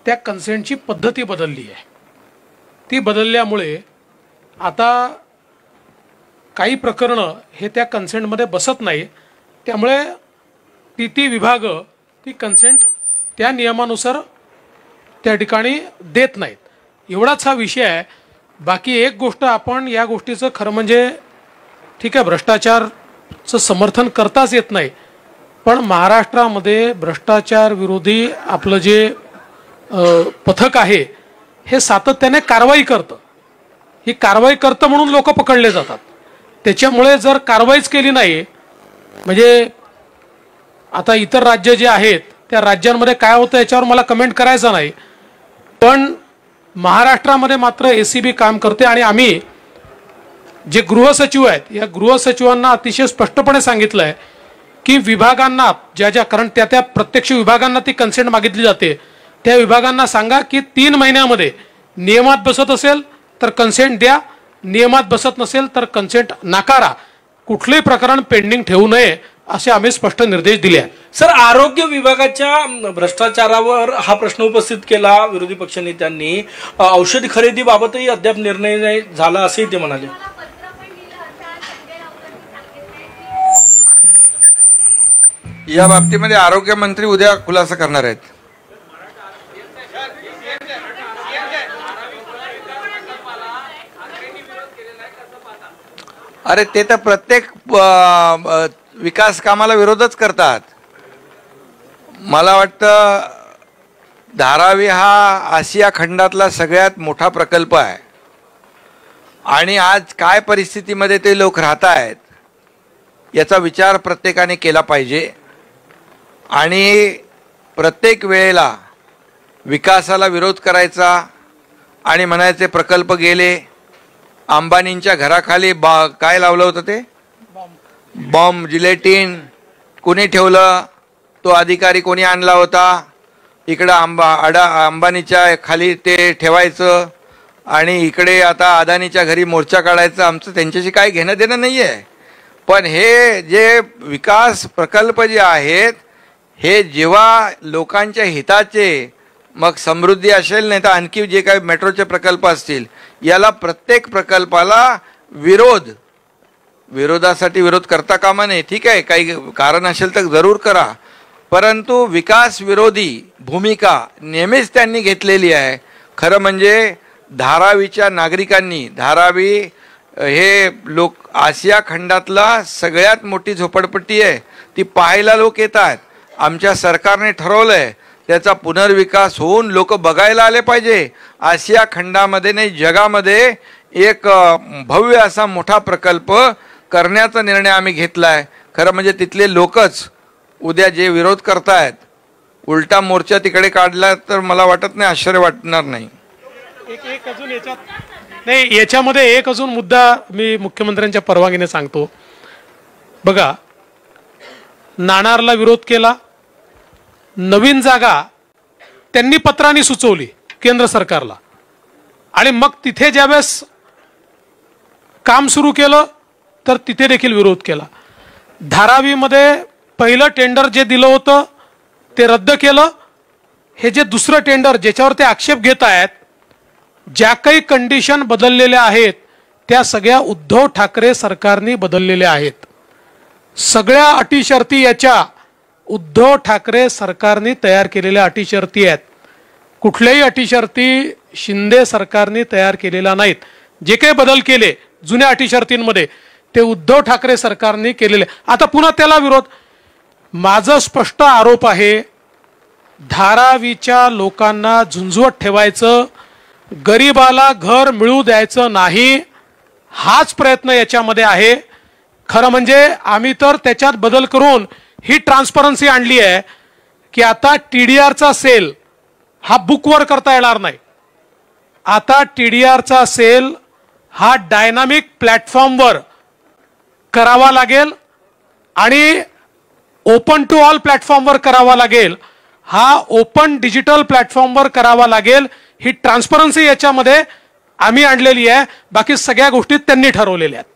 त्या कन्सेंटची पद्धती बदलली आहे. ती बदलल्यामुळे आता काही प्रकरणं हे त्या कन्सेंटमध्ये बसत नाही. त्यामुळे ती विभाग ती कन्सेंट त्या नियमानुसार त्या ठिकाणी देत नाहीत. एवढाच हा विषय आहे. बाकी एक गोष्ट, आपण या गोष्टीचं खरं म्हणजे ठीक आहे, भ्रष्टाचारचं समर्थन करताच येत नाही, पण महाराष्ट्रामध्ये भ्रष्टाचार विरोधी आपलं जे पथक आहे हे सातत्याने कारवाई करतं. ही कारवाई करतं म्हणून लोक पकडले जातात. त्याच्यामुळे जर कारवाईच केली नाही, म्हणजे आता इतर राज्य जे आहेत त्या राज्यांमध्ये काय होतं याच्यावर मला कमेंट करायचं नाही, पण महाराष्ट्रामध्ये मात्र ACB काम करते. आणि आम्ही जे गृहसचिव आहेत या गृहसचिवांना अतिशय स्पष्टपणे सांगितलं आहे की विभागांना ज्या ज्या, कारण त्या प्रत्यक्ष विभागांना ती कन्सेंट मागितली जाते, त्या विभागांना सांगा की 3 महिन्यामध्ये नियमात बसत असेल तर कन्सेंट द्या, नियमात बसत नसेल तर कन्सेंट नाकारा, कुठलेही प्रकरण पेंडिंग ठेवू नये असे आम्ही स्पष्ट निर्देश दिले आहेत. सर, आरोग्य विभागाच्या भ्रष्टाचारावर हा प्रश्न उपस्थित केला विरोधी पक्षनेत्यांनी. औषध खरेदीबाबतही अद्याप निर्णय नाही झाला असंही ते म्हणाले. या बाबतीमध्ये आरोग्य मंत्री उद्या खुलासा करणार आहेत. अरे ते तर प्रत्येक विकास कामाला विरोधच करतात. मला वाटतं धारावी हा आशिया खंडातला सगळ्यात मोठा प्रकल्प आहे आणि आज काय परिस्थितीमध्ये ते लोक राहत आहेत याचा विचार प्रत्येकाने केला पाहिजे. आणि प्रत्येक वेळेला विकासाला विरोध करायचा आणि म्हणायचे प्रकल्प गेले. अंबानींच्या घराखाली काय लावलं होतं ते बॉम्ब, जिलेटिन कोणी ठेवलं? तो अधिकारी कोणी आणला होता? इकडं अंबानीच्या खाली ते ठेवायचं आणि इकडे आता अदानीच्या घरी मोर्चा काढायचा. आमचं त्यांच्याशी काय घेणं देणं नाही आहे. पण हे जे विकास प्रकल्प जे आहेत हे जेव्हा लोकांच्या हिताचे, मग समृद्धी असेल नाही तर आणखी जे काही मेट्रोचे प्रकल्प असतील, याला प्रत्येक प्रकल्पाला विरोधासाठी विरोध करता कामा नये. ठीक आहे, काही कारण असेल तर जरूर करा, परंतु विकास विरोधी भूमिका नेहमीच त्यांनी घेतलेली आहे. खरं म्हणजे धारावीच्या नागरिकांनी, धारावी हे लोक आशिया खंडातला सगळ्यात मोठी झोपडपट्टी आहे, ती पाहायला लोक येतात. आमच्या सरकारने ठरवलंय त्याचा पुनर्विकास होऊन लोक बघायला आले पाहिजे. आशिया खंडामध्ये नाही जगामध्ये एक भव्य असा मोठा प्रकल्प करण्याचा निर्णय आम्ही घेतलाय. खरं म्हणजे तिथले लोकच उद्या जे विरोध करतायत, उलटा मोर्चा तिकडे काढला तर मला वाटत नाही आश्चर्य वाटणार नाही. याच्यामध्ये एक अजून मुद्दा मी मुख्यमंत्र्यांच्या परवानगीने सांगतो. बघा, नाणारला विरोध केला, नवीन जागा त्यांनी पत्राने सुचवली केंद्र सरकारला आणि मग तिथे ज्यावेळेस काम सुरू केलं तर तिथे देखील विरोध केला. धारावीमध्ये पहिलं टेंडर जे दिलं होतं ते रद्द केलं. हे जे दुसरं टेंडर ज्याच्यावर ते आक्षेप घेत आहेत, ज्या काही कंडिशन बदललेल्या आहेत त्या सगळ्या उद्धव ठाकरे सरकारने बदललेल्या आहेत. सगळ्या अटी शर्ती याच्या उद्धव ठाकरे सरकारने तयार केलेल्या अटी शर्ती आहेत. कुठल्याही अटी शर्ती शिंदे सरकारने तयार केलेल्या नाहीत. जे काही बदल केले जुन्या अटी शर्तींमध्ये ते उद्धव ठाकरे सरकारने केलेले. आता पुन्हा त्याला विरोध. माझा स्पष्ट आरोप आहे, धारावीच्या लोकांना झुंझुवत ठेवायचं, गरीबाला घर मिळू द्यायचं नाही, हाच प्रयत्न याच्यामध्ये आहे. खरं म्हणजे आम्ही तर त्याच्यात बदल करून ही ट्रान्सपरन्सी आणली आहे की आता TDRचा सेल हा बुकवर करता येणार नाही. आता TDRचा सेल हा डायनामिक प्लॅटफॉर्मवर करावा लागेल आणि ओपन टू ऑल प्लॅटफॉर्मवर करावा लागेल. हा ओपन डिजिटल प्लॅटफॉर्मवर करावा लागेल. ही ट्रान्सपरन्सी याच्यामध्ये आम्ही आणलेली आहे. बाकी सगळ्या गोष्टी त्यांनी ठरवलेल्या आहेत.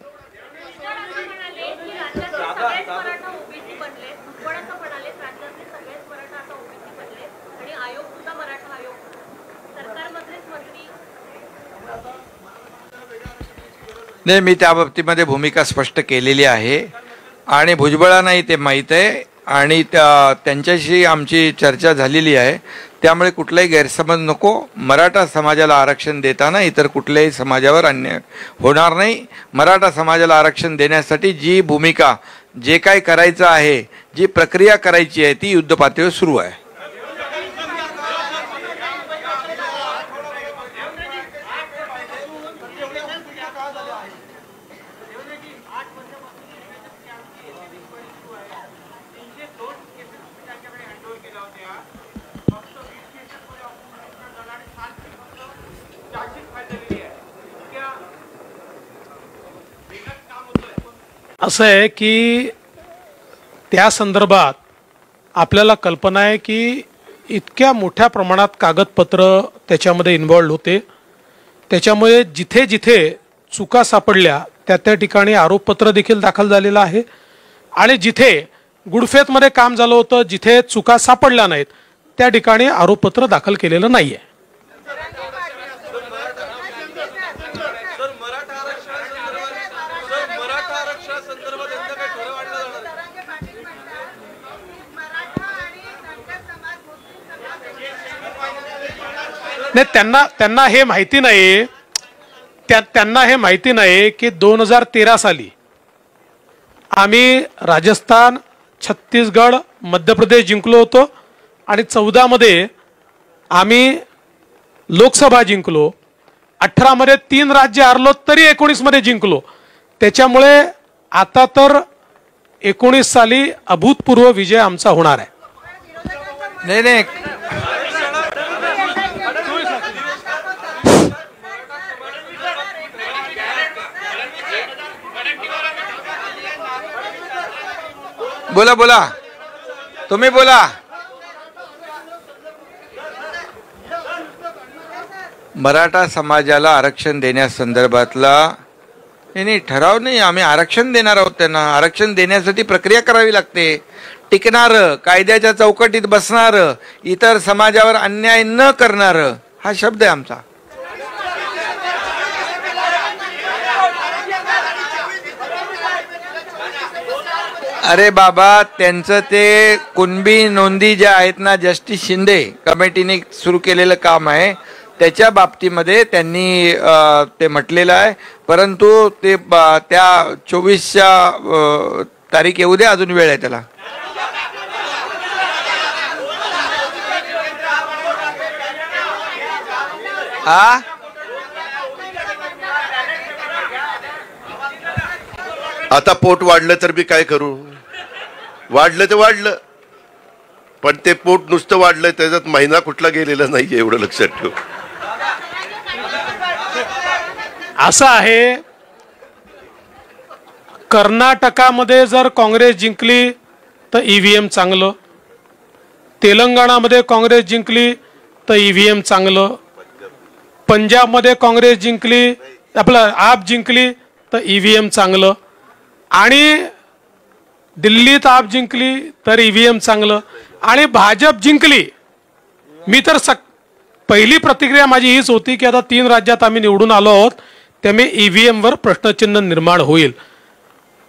नाही, मी त्या बाबतीमध्ये भूमिका स्पष्ट केलेली आहे आणि भुजबळांनाही ते माहीत आहे आणि त्यांच्याशी आमची चर्चा झालेली आहे. त्यामुळे कुठलाही गैरसमज नको. मराठा समाजाला आरक्षण देताना इतर कुठल्याही समाजावर अन्याय होणार नाही. मराठा समाजाला आरक्षण देण्यासाठी जी भूमिका, जे काय करायचं आहे, जी प्रक्रिया करायची आहे ती युद्धपातळीवर सुरू आहे. असं आहे की त्या संदर्भात आपल्याला कल्पना आहे की इतक्या मोठ्या प्रमाणात कागदपत्र त्याच्यामध्ये इन्व्हॉल्ड होते. त्याच्यामुळे जिथे जिथे चुका सापडल्या त्या ठिकाणी आरोपपत्र देखील दाखल झालेलं आहे आणि जिथे गुडफेथमध्ये काम झालं होतं, जिथे चुका सापडल्या नाहीत त्या ठिकाणी आरोपपत्र दाखल केलेलं नाही आहे. नाही, त्यांना हे माहिती नाही, त्यांना हे माहिती नाही की 2013 साली आम्ही राजस्थान, छत्तीसगड, मध्य प्रदेश जिंकलो होतो आणि 14 मध्ये आम्ही लोकसभा जिंकलो. 18 मध्ये 3 राज्य हारलो तरी 19 मध्ये जिंकलो. त्याच्यामुळे आता तर 19 साली अभूतपूर्व विजय आमचा होणार आहे. नाही, बोला तुम्ही बोला. मराठा समाजाला आरक्षण देण्यासंदर्भातला नाही ठराव नाही, आम्ही आरक्षण देणार आहोत. त्यांना आरक्षण देण्यासाठी प्रक्रिया करावी लागते. टिकणारं, कायद्याच्या चौकटीत बसणारं, इतर समाजावर अन्याय न करणारं, हा शब्द आहे आमचा. अरे बाबा, त्यांचं ते कुणबी नोंदी ज्या आहेत ना, जस्टिस शिंदे कमिटीने सुरू केलेलं काम आहे, त्याच्या बाबतीमध्ये त्यांनी ते म्हटलेलं आहे. परंतु ते त्या 24च्या तारीख येऊ दे, अजून वेळ आहे त्याला. हा, आता पोट वाढलं तर मी काय करू? वाढलं तर वाढलं, पण ते पोट नुसतं वाढलंय, त्याच्यात महिना कुठला गेलेला नाहीये, एवढं लक्षात ठेव. असं आहे, कर्नाटकामध्ये जर काँग्रेस जिंकली तर ईव्हीएम चांगलं, तेलंगणामध्ये काँग्रेस जिंकली तर ईव्हीएम चांगलं, पंजाबमध्ये काँग्रेस जिंकली, आपलं आप जिंकली तर ईव्हीएम चांगलं, आणि दिल्लीत आप जिंकली तर ईव्हीएम चांगलं, आणि भाजप जिंकली. मी तर पहिली प्रतिक्रिया माझी हीच होती की आता 3 राज्यात आम्ही निवडून आलो आहोत, त्यामुळे ईव्हीएम वर प्रश्नचिन्ह निर्माण होईल.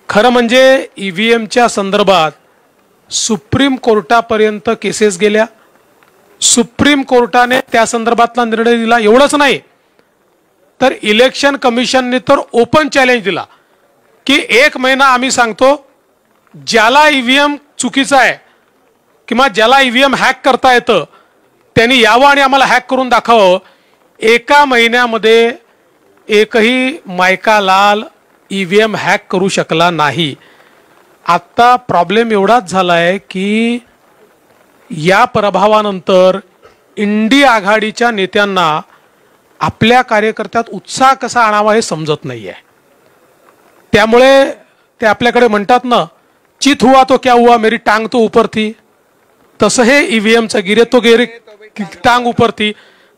खरं म्हणजे ईव्हीएमच्या संदर्भात सुप्रीम कोर्टापर्यंत केसेस गेल्या. सुप्रीम कोर्टाने त्या संदर्भातला निर्णय दिला. एवढंच नाही तर इलेक्शन कमिशनने तर ओपन चॅलेंज दिला की 1 महिना आम्ही सांगतो, ज्याला ईव्हीएम चुकीचा आहे किंवा ज्याला ईव्हीएम हॅक करता येतं त्यांनी यावं आणि आम्हाला हॅक करून दाखवावं. 1 महिन्यामध्ये एकही मायका लाल ईव्हीएम हॅक करू शकला नाही. आता प्रॉब्लेम एवढाच झाला आहे की या पराभवानंतर इंडी आघाडीच्या नेत्यांना आपल्या कार्यकर्त्यात उत्साह कसा आणावा हे समजत नाहीये. त्यामुळे ते आपल्याकडे म्हणतात ना, चित हुआ तो क्या हुआ, मेरी टांग तो ऊपर थी. तसं हे ईव्हीएमचं गिरे तो गिरे टांग ऊपर थी,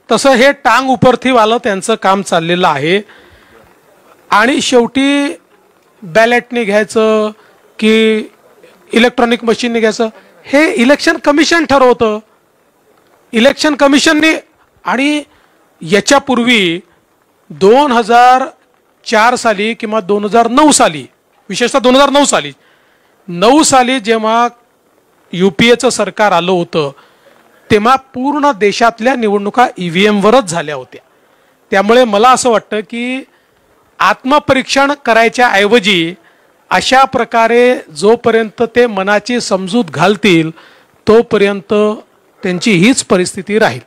तसं हे टांग ऊपर थी वालं त्यांचं काम चाललेलं आहे. आणि शेवटी बॅलेटने घ्यायचं की इलेक्ट्रॉनिक मशीनने घ्यायचं हे इलेक्शन कमिशन ठरवतं. इलेक्शन कमिशनने, आणि याच्यापूर्वी 2004 साली किंवा 2009 साली, विशेषतः 2009 साली जेव्हा UPAचं सरकार आलं होतं तेव्हा पूर्ण देशातल्या निवडणुका EVM वरच झाल्या होत्या. त्यामुळे मला असं वाटतं की आत्मपरीक्षण करायच्या ऐवजी अशा प्रकारे जोपर्यंत ते मनाची समजूत घालतील तोपर्यंत त्यांची हीच परिस्थिती राहील.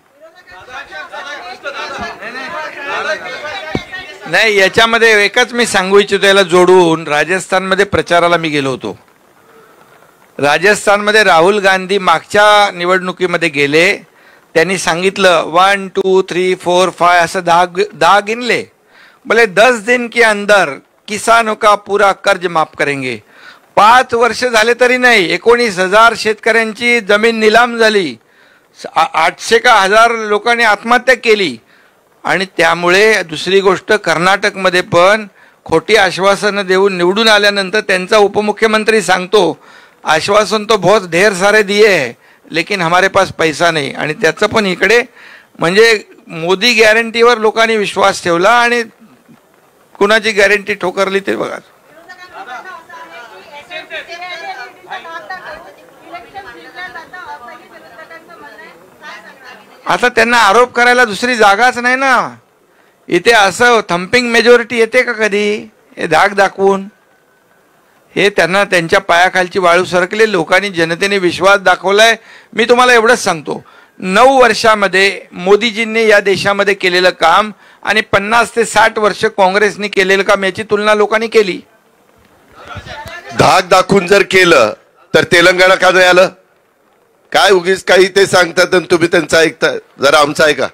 नाही, याच्यामध्ये एकच मी सांगू इच्छितो, याला जोडून राजस्थानमध्ये प्रचाराला मी गेलो होतो. राजस्थानमध्ये राहुल गांधी मागच्या निवडणुकीमध्ये गेले, त्यांनी सांगितलं 1 2 3 4 5 असं 10 गिनले. बोले 10 दिन के अंदर किसानों का पूरा कर्ज माफ करेंगे. 5 वर्ष झाले तरी नाही, 19,000 शेतकऱ्यांची जमीन निलाम झाली, 800 का 1000 लोकांनी आत्महत्या केली. आणि त्यामुळे दुसरी गोष्ट, कर्नाटकमध्ये पण खोटी आश्वासनं देऊन निवडून आल्यानंतर त्यांचा उपमुख्यमंत्री सांगतो आश्वासन तो बहुत ढेर सारे दिए है लेकिन हमारे पास पैसा नाही. आणि त्याचं पण इकडे म्हणजे मोदी गॅरंटीवर लोकांनी विश्वास ठेवला आणि कुणाची गॅरंटी ठोकरली ते बघा. आता त्यांना आरोप करायला दुसरी जागाच नाही ना. इथे असं थम्पिंग मेजॉरिटी येते का कधी? हे धाक दाखवून हे त्यांना त्यांच्या पायाखालची वाळू सरकले. लोकांनी जनतेने विश्वास दाखवलाय. मी तुम्हाला एवढंच सांगतो, 9 वर्षामध्ये मोदीजींनी या देशामध्ये केलेलं काम आणि 50 ते 60 वर्ष काँग्रेसने केलेलं काम याची तुलना लोकांनी केली. धाक दाखवून जर केलं तर तेलंगणा का नाही आलं? काय उगीच काही ते सांगतात आणि तुम्ही त्यांचं ऐकता? जरा आमचं ऐका.